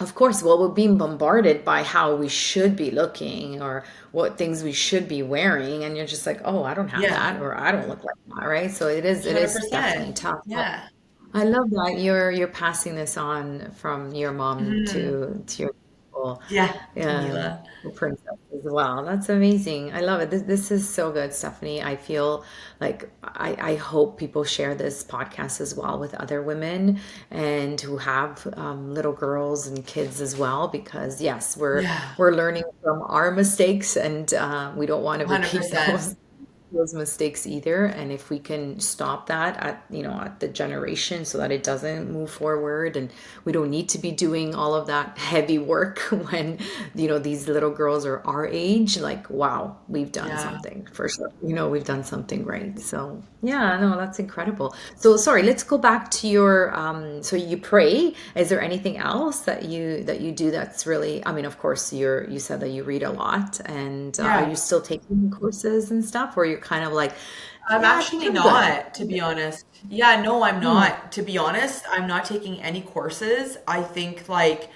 Of course, well, we're being bombarded by how we should be looking or what things we should be wearing, and you're just like, oh, I don't have Yeah, that, or I don't look like that, right? So it is definitely 100%. tough. But Yeah. I love that you're passing this on from your mom Mhm. to your people, Yeah, to um, Mila. princess as well. That's amazing. I love it. This is so good, Stephanie. I feel like I hope people share this podcast as well with other women and who have little girls and kids as well, because yes, we're Yeah, we're learning from our mistakes, and we don't want to repeat 100%. those mistakes either. And if we can stop that at the generation, so that it doesn't move forward, and we don't need to be doing all of that heavy work when these little girls are our age, like, wow, we've done Yeah. something for sure. We've done something great. So yeah, no, that's incredible. So sorry, let's go back to your so you pray. Is there anything else that you do that's really, I mean, of course, you said that you read a lot, and are you Yeah. still taking courses and stuff, or you're kind of like, I'm yeah, I think actually I'm good? not, to be honest. Yeah, no, I'm Hmm. not. To be honest, I'm not taking any courses. I think like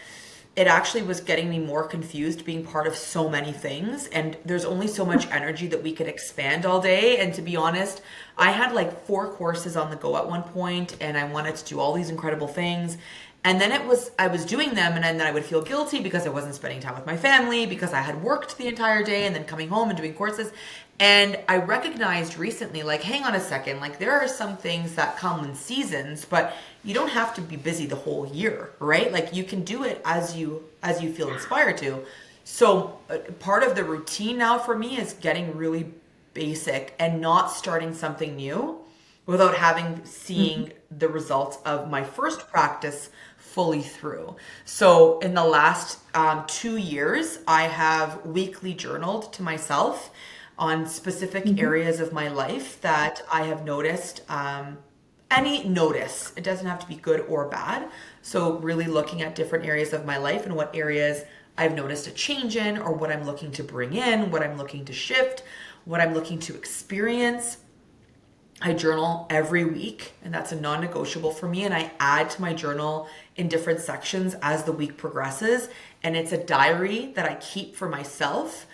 it actually was getting me more confused being part of so many things. And there's only so much energy that we could expand all day. And to be honest, I had like 4 courses on the go at one point, and I wanted to do all these incredible things. And then I was doing them, and then I would feel guilty because I wasn't spending time with my family, because I had worked the entire day and then coming home and doing courses. And I recognized recently, like, hang on a second, like, there are some things that come in seasons, but you don't have to be busy the whole year, right? Like, you can do it as you feel inspired to. So, part of the routine now for me is getting really basic and not starting something new without having Mhm. seeing the results of my first practice fully through. So in the last 2 years, I have weekly journaled to myself on specific Mhm. areas of my life that I have noticed. Any notice, it doesn't have to be good or bad. So really looking at different areas of my life and what areas I've noticed a change in, or what I'm looking to bring in, what I'm looking to shift, what I'm looking to experience. I journal every week, and that's a non-negotiable for me. And I add to my journal in different sections as the week progresses. And it's a diary that I keep for myself.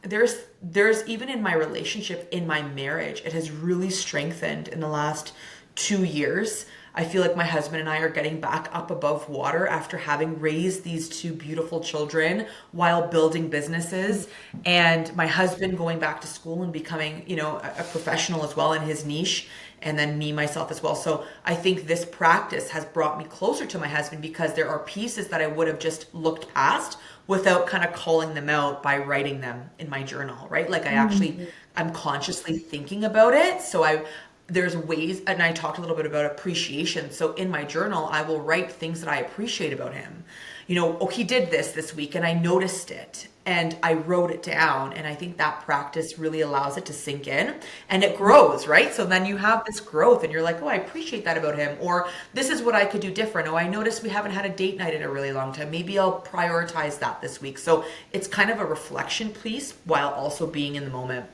There's even in my relationship, in my marriage, it has really strengthened in the last 2 years. I feel like my husband and I are getting back up above water after having raised these two beautiful children while building businesses, and my husband going back to school and becoming, a professional as well in his niche, and then me, myself as well. So I think this practice has brought me closer to my husband because there are pieces that I would have just looked past without kind of calling them out by writing them in my journal, right? Like I'm consciously thinking about it. So there's ways, and I talked a little bit about appreciation. So in my journal, I will write things that I appreciate about him. He did this week and I noticed it and I wrote it down. And I think that practice really allows it to sink in and it grows, right? So then you have this growth and you're like, oh, I appreciate that about him. Or this is what I could do different. Oh, I noticed we haven't had a date night in a really long time. Maybe I'll prioritize that this week. So it's kind of a reflection piece while also being in the moment.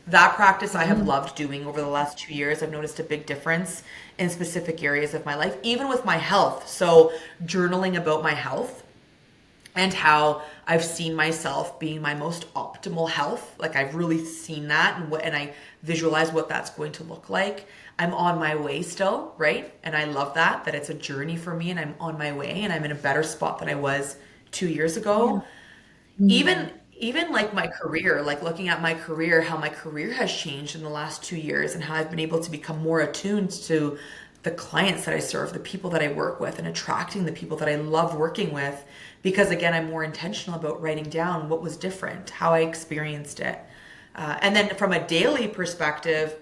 That practice I have loved doing over the last 2 years. I've noticed a big difference in specific areas of my life, even with my health. So journaling about my health and how I've seen myself being my most optimal health. Like I've really seen that and I visualize what that's going to look like. I'm on my way still, right? And I love that it's a journey for me and I'm on my way and I'm in a better spot than I was 2 years ago. Yeah. Even like my career, like looking at my career, how my career has changed in the last 2 years and how I've been able to become more attuned to the clients that I serve, the people that I work with, and attracting the people that I love working with. Because again, I'm more intentional about writing down what was different, how I experienced it. And then from a daily perspective,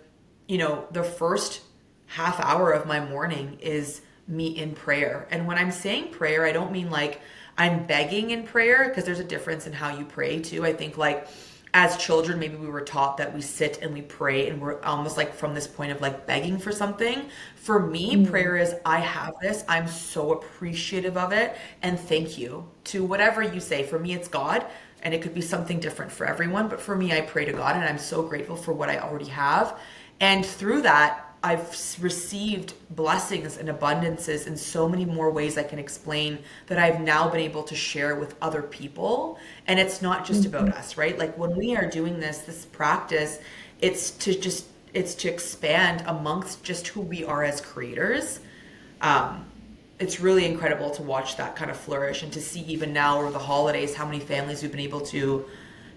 the first half hour of my morning is me in prayer. And when I'm saying prayer, I don't mean like I'm begging in prayer, because there's a difference in how you pray too. I think like as children, maybe we were taught that we sit and we pray and we're almost like from this point of like begging for something. For me, prayer is I have this. I'm so appreciative of it. And thank you to whatever you say. For me, it's God. And it could be something different for everyone. But for me, I pray to God and I'm so grateful for what I already have. And through that, I've received blessings and abundances in so many more ways I can explain that I've now been able to share with other people. And it's not just about us, right? Like when we are doing this practice, it's to expand amongst just who we are as creators. It's really incredible to watch that kind of flourish and to see even now over the holidays, how many families we've been able to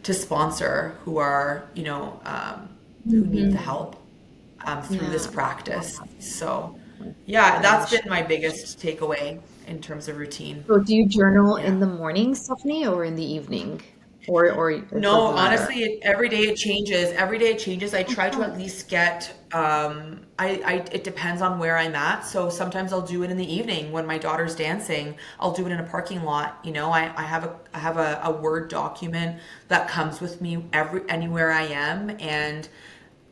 sponsor who are, who need the help. Through this practice. So yeah, that's been my biggest takeaway in terms of routine. So do you journal in the morning, Stephanie, or in the evening? Or it No, doesn't matter? honestly, every day it changes. Every day it changes. I try to at least get, it depends on where I'm at. So sometimes I'll do it in the evening when my daughter's dancing. I'll do it in a parking lot. I have a Word document that comes with me anywhere I am. And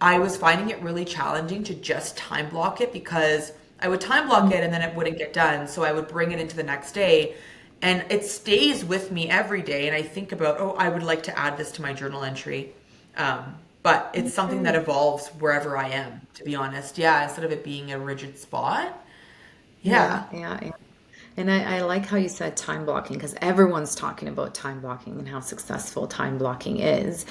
I was finding it really challenging to just time block it because I would time block it and then it wouldn't get done. So I would bring it into the next day and it stays with me every day. And I think about, I would like to add this to my journal entry. But it's something that evolves wherever I am, to be honest. Yeah, instead of it being a rigid spot. Yeah. Yeah. And I like how you said time blocking, because everyone's talking about time blocking and how successful time blocking is.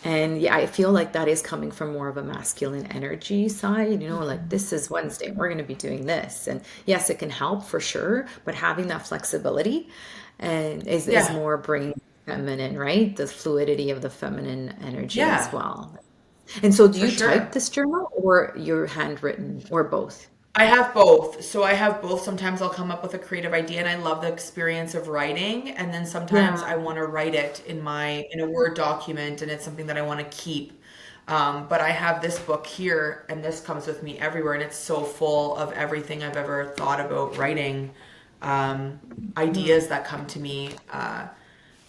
And yeah, I feel like that is coming from more of a masculine energy side, like this is Wednesday, we're going to be doing this. And yes, it can help for sure, but having that flexibility and is more bringing feminine, right? The fluidity of the feminine energy as well. And so do you type this journal or you're handwritten or both? I have both. So I have both. Sometimes I'll come up with a creative idea and I love the experience of writing. And then sometimes I want to write it in a Word document and it's something that I want to keep. But I have this book here and this comes with me everywhere. And it's so full of everything I've ever thought about writing, ideas that come to me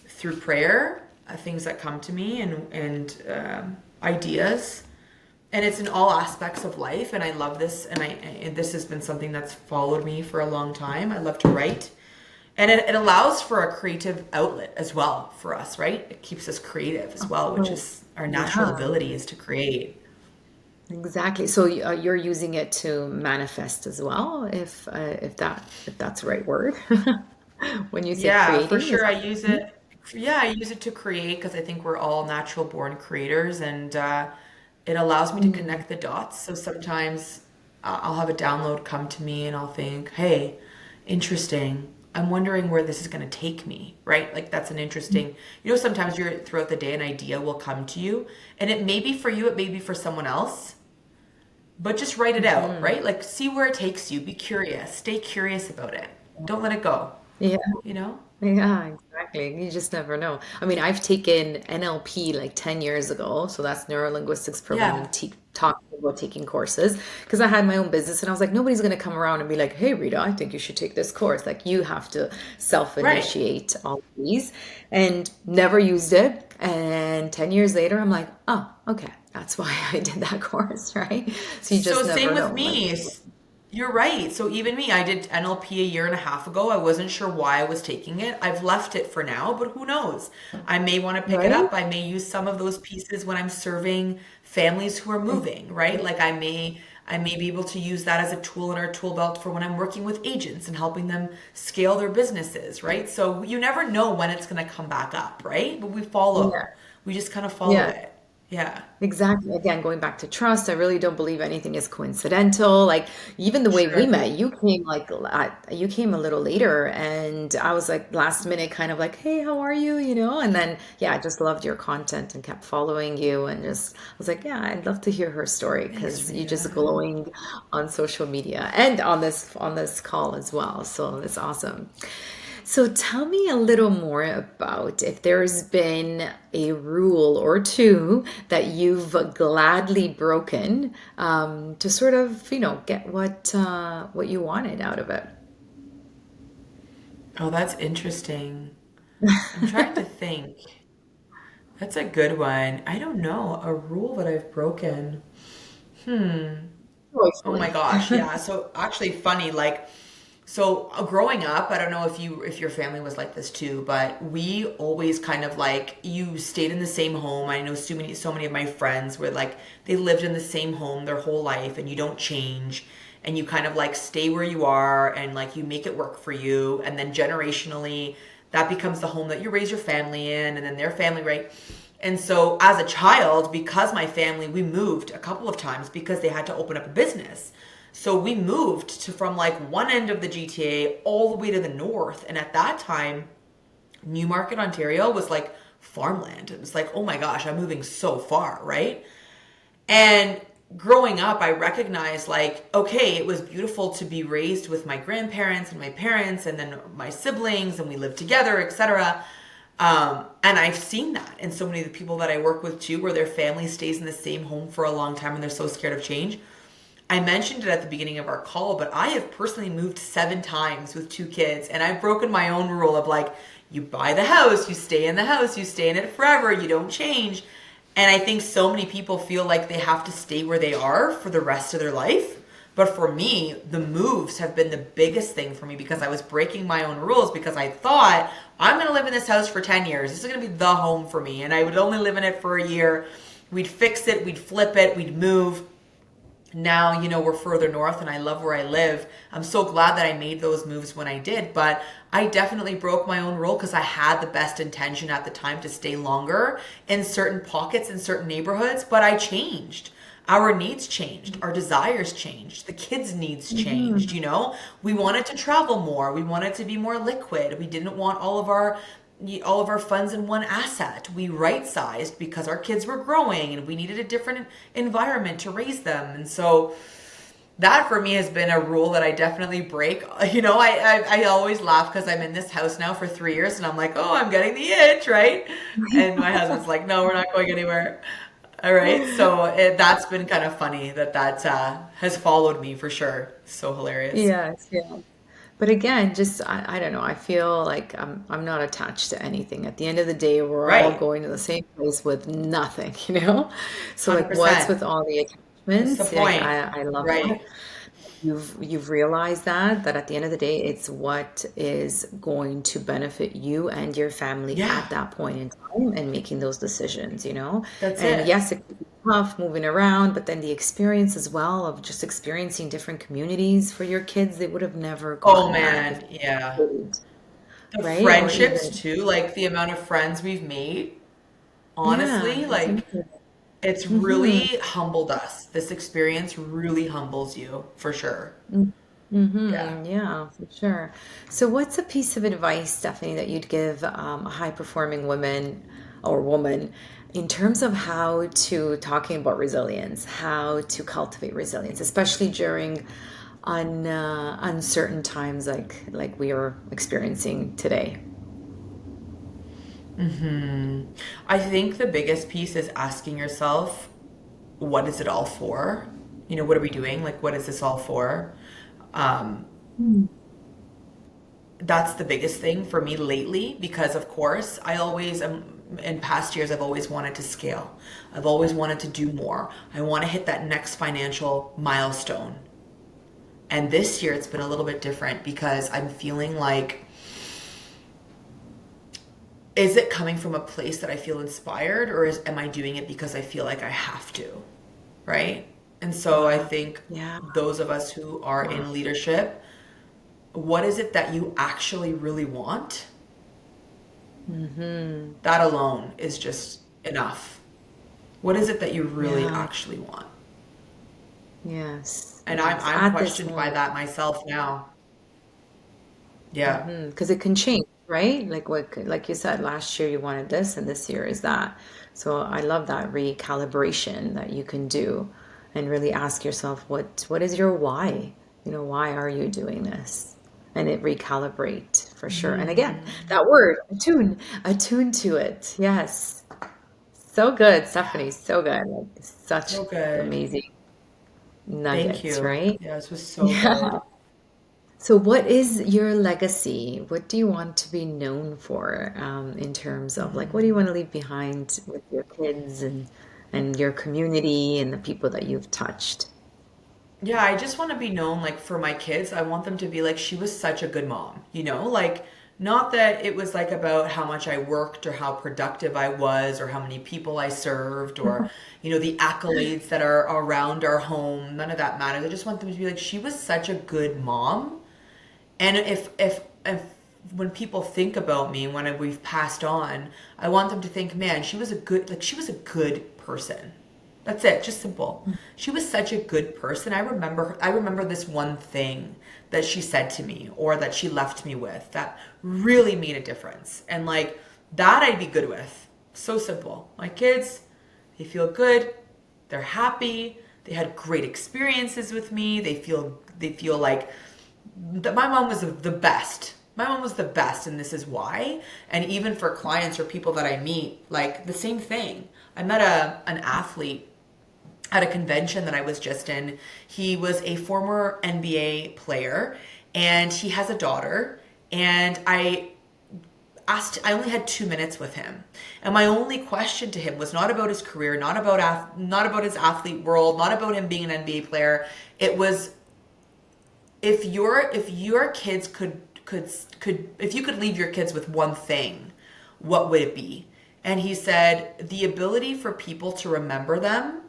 through prayer, things that come to me and ideas. And it's in all aspects of life, and I love this, and this has been something that's followed me for a long time. I love to write, And it allows for a creative outlet as well for us, right? It keeps us creative as well, which Oh, is our natural yeah, ability is to create. exactly. So you're using it to manifest as well, if that's the right word. When you say Yeah, for creating, is sure. I that? use it. Yeah, I use it to create because I think we're all natural born creators, and it allows me to Mm, connect the dots. So sometimes I'll have a download come to me, and I'll think, "Hey, interesting. I'm wondering where this is going to take me." Right? Like that's an interesting. Sometimes you're throughout the day, an idea will come to you, and it may be for you, it may be for someone else, but just write it out. mhm. Right? Like see where it takes you. Be curious. Stay curious about it. Don't let it go. Yeah. You know? Yeah, exactly. You just never know. I mean, I've taken NLP like 10 years ago. So that's neuro linguistics programming, Yeah. talking about taking courses. Because I had my own business and I was like, nobody's going to come around and be like, hey, Rita, I think you should take this course. Like, you have to Right. self-initiate all of these and never used it. And 10 years later, I'm like, oh, okay. That's why I did that course, right? So you So just same never with know. Like, me. You're right. So even me, I did NLP a year and a half ago. I wasn't sure why I was taking it. I've left it for now, but who knows? I may want to pick it right? up. I may use some of those pieces when I'm serving families who are moving, right? Like I may be able to use that as a tool in our tool belt for when I'm working with agents and helping them scale their businesses, right? So you never know when it's going to come back up, right? But we follow. Yeah. We just kind of follow Yeah. it. Yeah. Exactly. Again, going back to trust, I really don't believe anything is coincidental. Like even the way we Sure. met, you came a little later, and I was like last minute, kind of like, "Hey, how are you?" And then yeah, I just loved your content and kept following you, and just I was like, "Yeah, I'd love to hear her story Thanks, because you just Rita. glowing on social media and on this call as well." So it's awesome. So tell me a little more about if there's been a rule or two that you've gladly broken to sort of, get what you wanted out of it. Oh, that's interesting. I'm trying to think. That's a good one. I don't know. A rule that I've broken. Hmm. Oh my Joyfully. gosh, yeah. So actually funny, like growing up, I don't know if your family was like this too, but we always kind of like you stayed in the same home. I know so many of my friends were like they lived in the same home their whole life and you don't change and you kind of like stay where you are and like you make it work for you and then generationally that becomes the home that you raise your family in and then their family, right? And so as a child, because my family, we moved a couple of times because they had to open up a business. So we moved to from like one end of the GTA all the way to the north. And at that time, Newmarket, Ontario was like farmland. It was like, oh my gosh, I'm moving so far, right? And growing up, I recognized like, okay, it was beautiful to be raised with my grandparents and my parents and then my siblings and we lived together, etc. And I've seen that in so many of the people that I work with too, where their family stays in the same home for a long time and they're so scared of change. I mentioned it at the beginning of our call, but I have personally moved 7 times with 2 kids, and I've broken my own rule of like, you buy the house, you stay in the house, you stay in it forever, you don't change. And I think so many people feel like they have to stay where they are for the rest of their life. But for me, the moves have been the biggest thing for me because I was breaking my own rules because I thought I'm going to live in this house for 10 years. This is going to be the home for me. And I would only live in it for a year. We'd fix it, we'd flip it, we'd move. Now, we're further north and I love where I live. I'm so glad that I made those moves when I did, but I definitely broke my own rule because I had the best intention at the time to stay longer in certain pockets in certain neighborhoods, but I changed. Our needs changed, our desires changed, the kids' needs changed, Mhm. We wanted to travel more, we wanted to be more liquid. We didn't want all of our funds in one asset. We right-sized because our kids were growing and we needed a different environment to raise them. And so that for me has been a rule that I definitely break. I always laugh because I'm in this house now for 3 years and I'm like, oh, I'm getting the itch, right? And my husband's like, no, we're not going anywhere. All right. So that's been kind of funny that has followed me for sure. So hilarious. Yes, yeah. But again, just I don't know. I feel like I'm not attached to anything. At the end of the day, we're all Right. going to the same place with nothing. So like, what's 100%. with all the What's the attachments? Like point? I love that. Right. you've realized that at the end of the day, it's what is going to benefit you and your family Yeah, at that point in time and making those decisions, you know? that's And it. yes, it could be tough moving around, but then the experience as well of just experiencing different communities for your kids, they would have never Oh gotten that if man, yeah. they didn't, The right? Or friendships even, too, like the amount of friends we've made, yeah, honestly, like exactly. it's Mm-hmm. really humbled us. This experience really humbles you for sure. Yeah. Mm-hmm. Yeah, for sure. So, what's a piece of advice, Stephanie, that you'd give a high-performing woman in terms of how to talking about resilience, how to cultivate resilience, especially during uncertain times like we are experiencing today? I think the biggest piece is asking yourself, what is it all for? You know, what are we doing? Like, what is this all for? Um, Mm. that's the biggest thing for me lately because, of course, I always in past years, I've always wanted to scale. I've always wanted to do more. I want to hit that next financial milestone. And this year, it's been a little bit different because I'm feeling like, is it coming from a place that I feel inspired, or am I doing it because I feel like I have to? Right? And so I Yeah, think yeah, those of us who are wow. in leadership, what is it that you actually really want? Mm-hmm. That alone is just enough. What is it that you really Yeah, actually want? yes, And I'm yes. I'm At this questioned by moment. that myself now. Yeah. Because it can change, right? Like you said, last year you wanted this, and this year is that. So I love that recalibration that you can do, and really ask yourself, what is your why? You know, why are you doing this? And it recalibrate for sure. And again, Hmm. that word, attune to it. Yes, so good, Yeah. Stephanie, so good. Like, such So good. amazing Thank nuggets, you. right? Yeah, this was so Yeah. good. So, what is your legacy? What do you want to be known for, in terms of like, what do you want to leave behind with your kids and your community and the people that you've touched? Yeah, I just want to be known like for my kids. I want them to be like she was such a good mom, you know? Like not that it was like about how much I worked or how productive I was or how many people I served or the accolades that are around our home. None of that matters. I just want them to be like she was such a good mom. And if when people think about me when we've passed on, I want them to think, man, she was a good person. That's it, just simple. She was such a good person. I remember this one thing that she said to me or that she left me with that really made a difference. And like that I'd be good with. So simple. My kids, they feel good, they're happy, they had great experiences with me, they feel like my mom was the best. My mom was the best, and this is why. And even for clients or people that I meet, like the same thing. I met an athlete at a convention that I was just in. He was a former NBA player, and he has a daughter. And I only had 2 minutes with him, and my only question to him was not about his career, not about his athlete world, not about him being an NBA player. It was if your kids could if you could leave your kids with one thing, what would it be? And he said the ability for people to remember them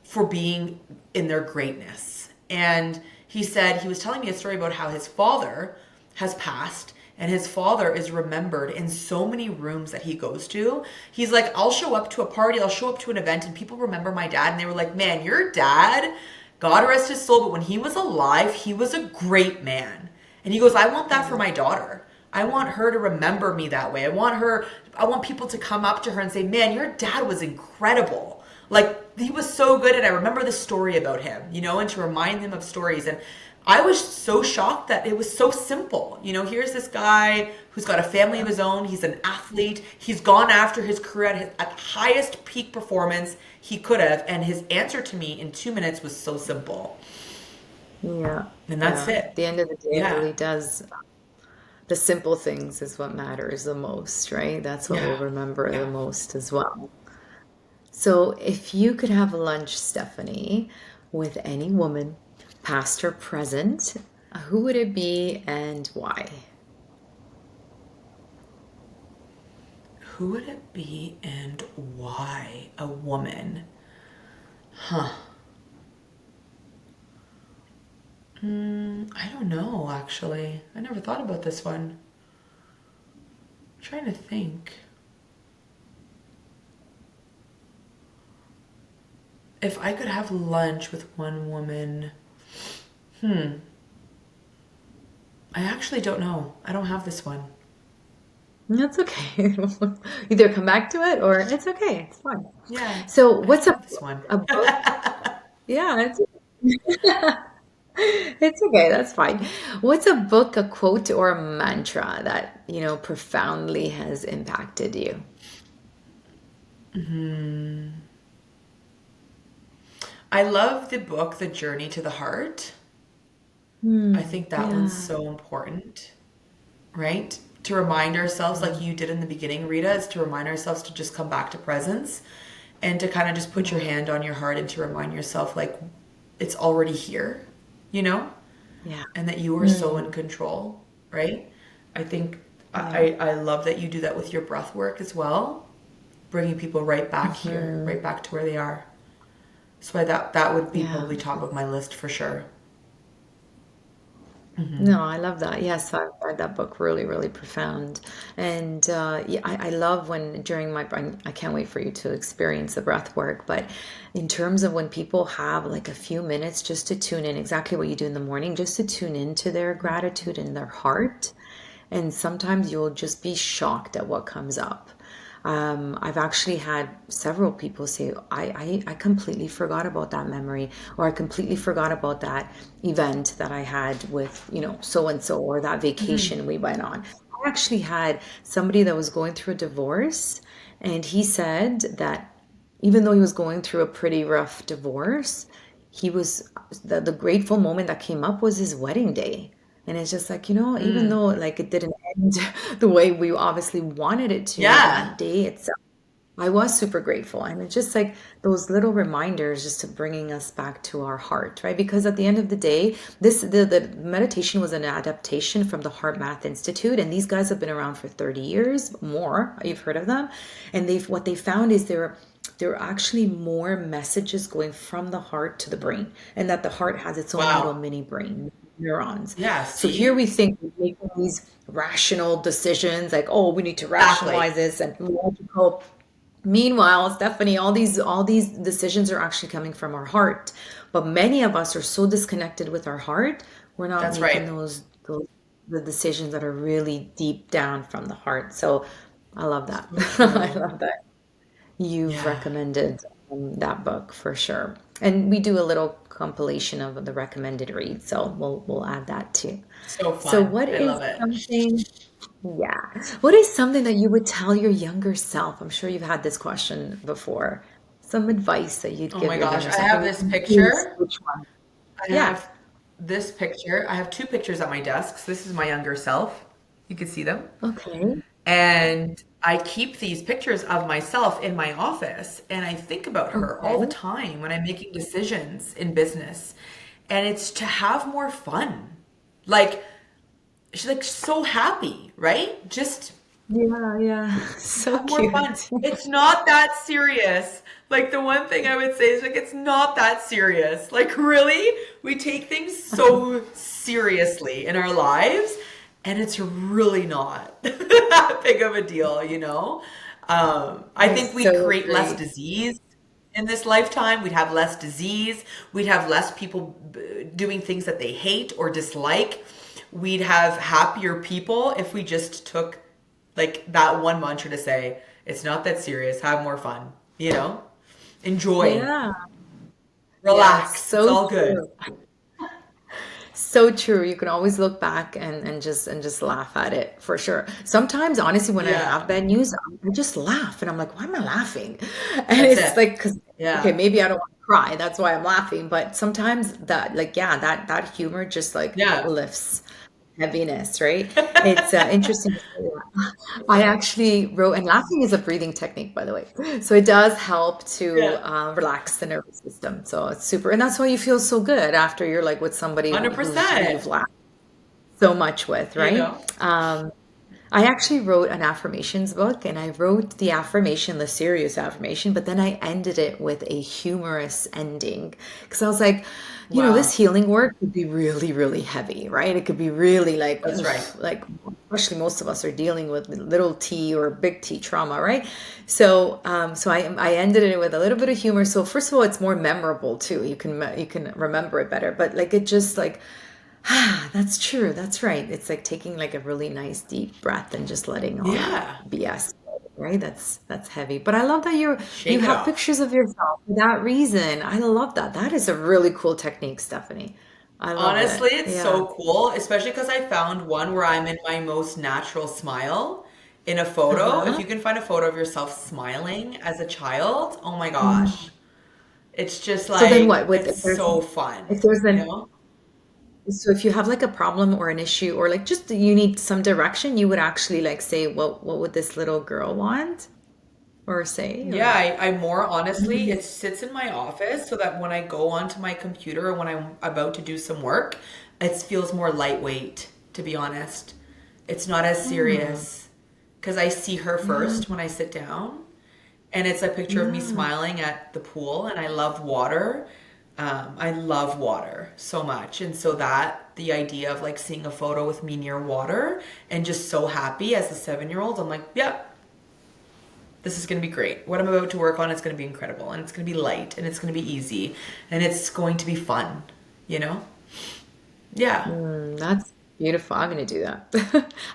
for being in their greatness. And he said he was telling me a story about how his father has passed and his father is remembered in so many rooms that he goes to. He's like, I'll show up to a party, I'll show up to an event, and people remember my dad. And they were like, man, your dad, God rest his soul, but when he was alive, he was a great man. And he goes, I want that for my daughter. I want her to remember me that way. I want people to come up to her and say, man, your dad was incredible. Like, he was so good, and I remember this story about him, and to remind him of stories. And I was so shocked that it was so simple. Here's this guy who's got a family of his own. He's an athlete. He's gone after his career at the highest peak performance he could have. And his answer to me in 2 minutes was so simple. Yeah, And that's yeah. it. At the end of the day, it Yeah. really does. The simple things is what matters the most, right? That's what we'll Yeah. remember the Yeah. most as well. So, if you could have lunch, Stephanie, with any woman past or present, who would it be and why? Who would it be and why? A woman. Huh. I don't know, actually. I never thought about this one. I'm trying to think. If I could have lunch with one woman, I actually don't know. I don't have this one. That's okay. Either come back to it or it's okay. It's fine. Yeah, So, I don't what's have this one. a book? Yeah, it's it's okay. That's fine. What's a book, a quote, or a mantra that, profoundly has impacted you? I love the book, The Journey to the Heart. I think that one's Yeah. so important, right? To remind ourselves, like you did in the beginning, Rita, is to remind ourselves to just come back to presence and to kind of just put your hand on your heart and to remind yourself, like, it's already here, you know? Yeah. And that you are so in control, right? I think Yeah. I love that you do that with your breath work as well, bringing people right back here, right back to where they are. So that would be Yeah. probably top of my list for sure. No, I love that. Yes, I read that book. Really, really profound. And yeah, I love when during I can't wait for you to experience the breath work. But in terms of when people have like a few minutes just to tune in, exactly what you do in the morning, just to tune into their gratitude and their heart. And sometimes you'll just be shocked at what comes up. I've actually had several people say, I completely forgot about that memory, or I completely forgot about that event that I had with, so and so, or that vacation we went on. I actually had somebody that was going through a divorce, and he said that even though he was going through a pretty rough divorce, he was the grateful moment that came up was his wedding day. And it's just like, even though like it didn't end the way we obviously wanted it to Yeah, that day itself, I was super grateful. And it's just like those little reminders just to bringing us back to our heart, right? Because at the end of the day, the meditation was an adaptation from the Heart Math Institute. And these guys have been around for 30 years more. You've heard of them. And what they found is there are actually more messages going from the heart to the brain, and that the heart has its own little wow. mini brain neurons. Yeah, So here see? we think we're making these rational decisions, like, oh, we need to Exactly. rationalize this and logical. Meanwhile, Stephanie, all these decisions are actually coming from our heart. But many of us are so disconnected with our heart, we're not That's making right. those the decisions that are really deep down from the heart. So I love that. So I true. love that you've Yeah. recommended that book for sure. And we do a little compilation of the recommended reads, so we'll add that too. So So fun. what I is love it. something, yeah, what is something that you would tell your younger self? I'm sure you've had this question before. Some advice that you'd Oh give my your gosh. younger I self, have and this please, picture. which one? I Yeah. have this picture. I have two pictures at my desk. So this is my younger self. You can see them. Okay. And I keep these pictures of myself in my office, and I think about her all the Okay. time when I'm making decisions in business. And it's to have more fun. Like, she's like so happy, right? Just Yeah, yeah. So have more fun. cute. It's not that serious. Like, the one thing I would say is, like, it's not that serious. Like, really, we take things so seriously in our lives, and it's really not that big of a deal, you know? I I think we'd so create less agree. disease in this lifetime. We'd have less disease. We'd have less people doing things that they hate or dislike. We'd have happier people if we just took like that one mantra to say, it's not that serious, have more fun, you know? Enjoy, Yeah. Yes, relax, it's so all good. true. So true. You can always look back and just laugh at it for sure. Sometimes, honestly, when I Yeah, have bad news, I just laugh and I'm like, why am I laughing? And that's it's it. like, because okay, Yeah, maybe I don't want to cry. That's why I'm laughing. But sometimes that, like, yeah, that humor just like yeah. lifts. heaviness, right? It's interesting to say that. I actually wrote, and laughing is a breathing technique, by the way. So it does help to Yeah. relax the nervous system. So it's super, and that's why you feel so good after you're like with somebody who 100%. you've laughed so much with, You right? know? I actually wrote an affirmations book and I wrote the affirmation, the serious affirmation, but then I ended it with a humorous ending. Because I was like, this Wow. healing work could be really, really heavy, right? It could be really like, That's right. oof, like, especially most of us are dealing with little t or big T trauma, right? So I ended it with a little bit of humor. So first of all, it's more memorable too. You can remember it better, but like it just like, ah, that's true. That's right. It's like taking like a really nice deep breath and just letting all that Yeah. BS go, right? That's heavy. But I love that you Shake it have off. pictures of yourself for that reason. I love that. That is a really cool technique, Stephanie. I love Honestly, it. it's Yeah. so cool, especially because I found one where I'm in my most natural smile in a photo. If Uh-huh. you can find a photo of yourself smiling as a child, oh my Mm. gosh. It's just So then what like, with it's so fun, if there's you an know? so if you have like a problem or an issue or like just you need some direction, you would actually like say, what would this little girl want or say Yeah, or I more honestly, it sits in my office so that when I go onto my computer or when I'm about to do some work, it feels more lightweight, to be honest. It's not as Hmm. serious because I see her Yeah. first when I sit down. And it's a picture of me Yeah. smiling at the pool, and I love water. I love water so much. And so the idea of like seeing a photo with me near water and just so happy as a 7-year-old, I'm like, yeah, this is going to be great. What I'm about to work on is going to be incredible, and it's going to be light, and it's going to be easy, and it's going to be fun, you know? Yeah. That's beautiful. I'm gonna do that.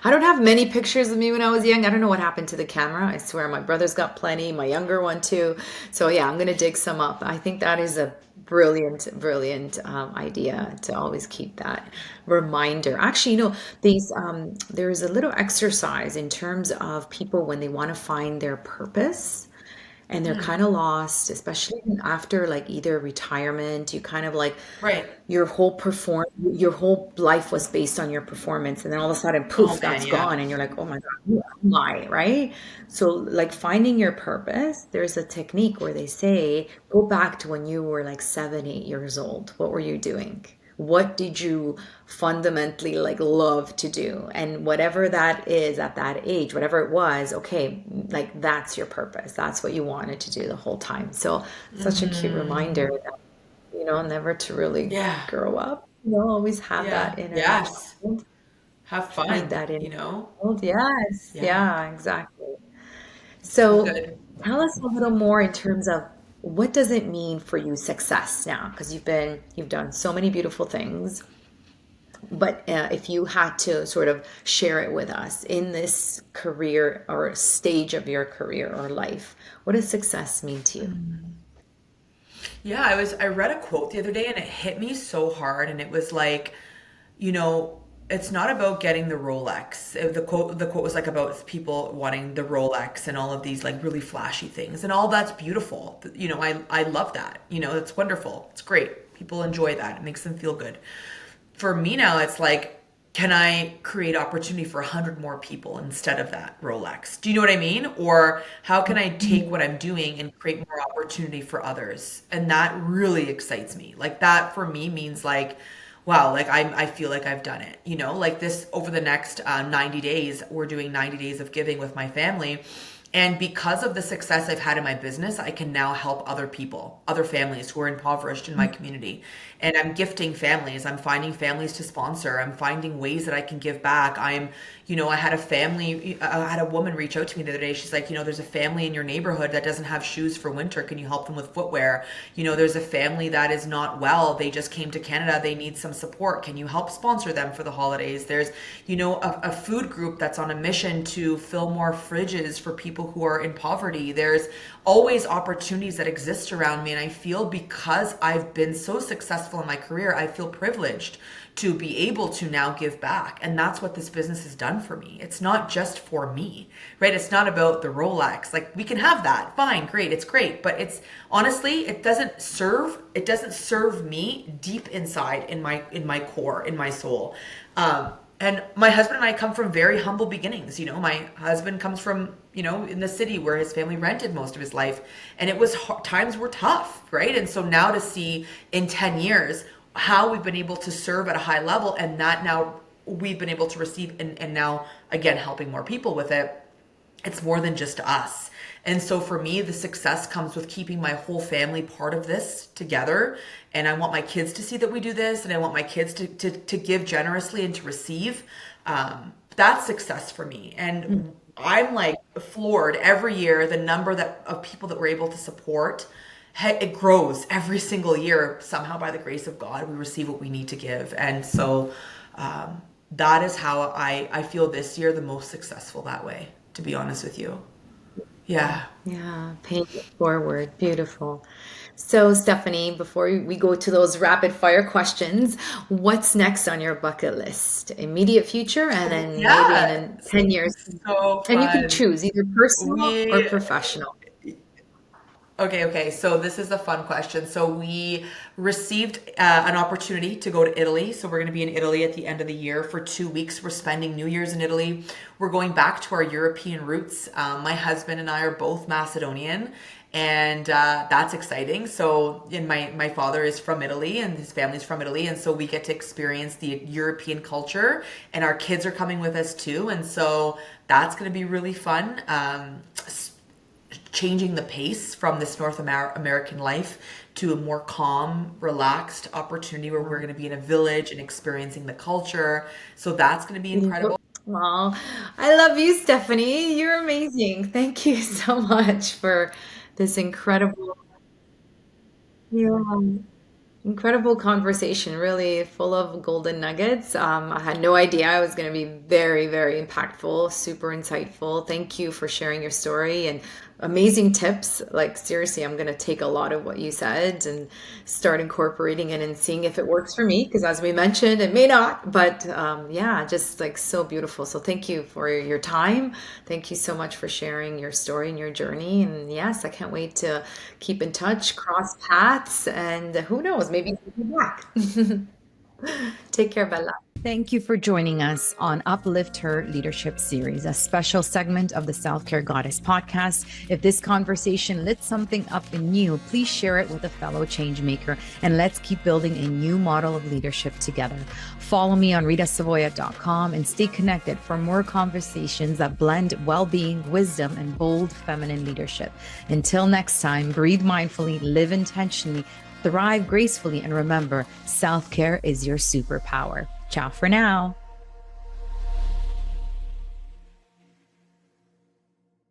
I don't have many pictures of me when I was young. I don't know what happened to the camera. I swear my brother's got plenty, my younger one too. So yeah, I'm gonna dig some up. I think that is a brilliant, brilliant idea to always keep that reminder. Actually, there's a little exercise in terms of people when they want to find their purpose and they're kind of lost, especially after like either retirement, you kind of like Right. your whole life was based on your performance and then all of a sudden Oh poof man, that's yeah. gone and you're like, oh my god, who am I, right? So like finding your purpose, there's a technique where they say go back to when you were like 7, 8 years old. What were you doing? What did you fundamentally like love to do? And whatever that is at that age, whatever it was, okay, like that's your purpose, that's what you wanted to do the whole time. So such a cute reminder that never to really Yeah. grow up. Always have Yeah. that inner Yes. child. Have Feed fun, that inner you know? child. Yes. Yeah. Yeah, exactly. So So good. tell us a little more in terms of what does it mean for you success now? Because you've done so many beautiful things. But if you had to sort of share it with us in this career or stage of your career or life, what does success mean to you? Yeah, I read a quote the other day and it hit me so hard, and it was like, it's not about getting the Rolex. The quote was like about people wanting the Rolex and all of these like really flashy things, and all that's beautiful. I love that. It's wonderful. It's great. People enjoy that. It makes them feel good. For me now, it's like, can I create opportunity for 100 more people instead of that Rolex? Do you know what I mean? Or how can I take what I'm doing and create more opportunity for others? And that really excites me. Like that for me means like, wow, like I feel like I've done it. Like this over the next 90 days, we're doing 90 days of giving with my family. And because of the success I've had in my business, I can now help other people, other families who are impoverished in my community. And I'm gifting families. I'm finding families to sponsor. I'm finding ways that I can give back. I had a woman reach out to me the other day. She's like, there's a family in your neighborhood that doesn't have shoes for winter. Can you help them with footwear? There's a family that is not well. They just came to Canada. They need some support. Can you help sponsor them for the holidays? There's, a food group that's on a mission to fill more fridges for people who are in poverty. There's always opportunities that exist around me. And I feel because I've been so successful in my career, I feel privileged to be able to now give back. And that's what this business has done for me. It's not just for me, right? It's not about the Rolex. Like we can have that. Fine, great. It's great. But it's honestly, it doesn't serve me deep inside in my core, in my soul. And my husband and I come from very humble beginnings. You know, my husband comes from, you know, in the city where his family rented most of his life. And it was times were tough, right? And so now to see in 10 years how we've been able to serve at a high level, and that now we've been able to receive, and now again helping more people with it, it's more than just us. And so for me, the success comes with keeping my whole family part of this together. And I want my kids to see that we do this, and I want my kids to give generously and to receive. That's success for me. And I'm like floored every year, the number of people that we're able to support. It grows every single year. Somehow, by the grace of God, we receive what we need to give. And so that is how I feel this year the most successful that way, to be honest with you. Yeah. Yeah, paying it forward. Beautiful. So, Stephanie, before we go to those rapid fire questions, what's next on your bucket list? Immediate future, and then maybe in 10 years. So And you can fun. choose either personal or We professional. Okay. So this is a fun question. So we received an opportunity to go to Italy. So we're going to be in Italy at the end of the year for 2 weeks. We're spending New Year's in Italy. We're going back to our European roots. My husband and I are both Macedonian, and that's exciting. So, and my father is from Italy, and his family's from Italy, and so we get to experience the European culture, and our kids are coming with us too, and so that's going to be really fun. Changing the pace from this North American life to a more calm, relaxed opportunity where we're going to be in a village and experiencing the culture. So that's going to be incredible. Well, I love you, Stephanie. You're amazing. Thank you so much for this yeah, incredible conversation, really full of golden nuggets. I had no idea I was going to be very, very impactful, super insightful. Thank you for sharing your story and amazing tips. Like, seriously, I'm going to take a lot of what you said and start incorporating it and seeing if it works for me. Because as we mentioned, it may not, but yeah, just like so beautiful. So thank you for your time. Thank you so much for sharing your story and your journey. And yes, I can't wait to keep in touch, cross paths, and who knows, maybe we'll be back. Take care, Bella. Thank you for joining us on Uplift Her Leadership Series, a special segment of the Self-Care Goddess podcast. If this conversation lit something up in you, please share it with a fellow change maker, and let's keep building a new model of leadership together. Follow me on ritasavoya.com and stay connected for more conversations that blend well-being, wisdom, and bold feminine leadership. Until next time, breathe mindfully, live intentionally, thrive gracefully, and remember, self-care is your superpower. Ciao for now.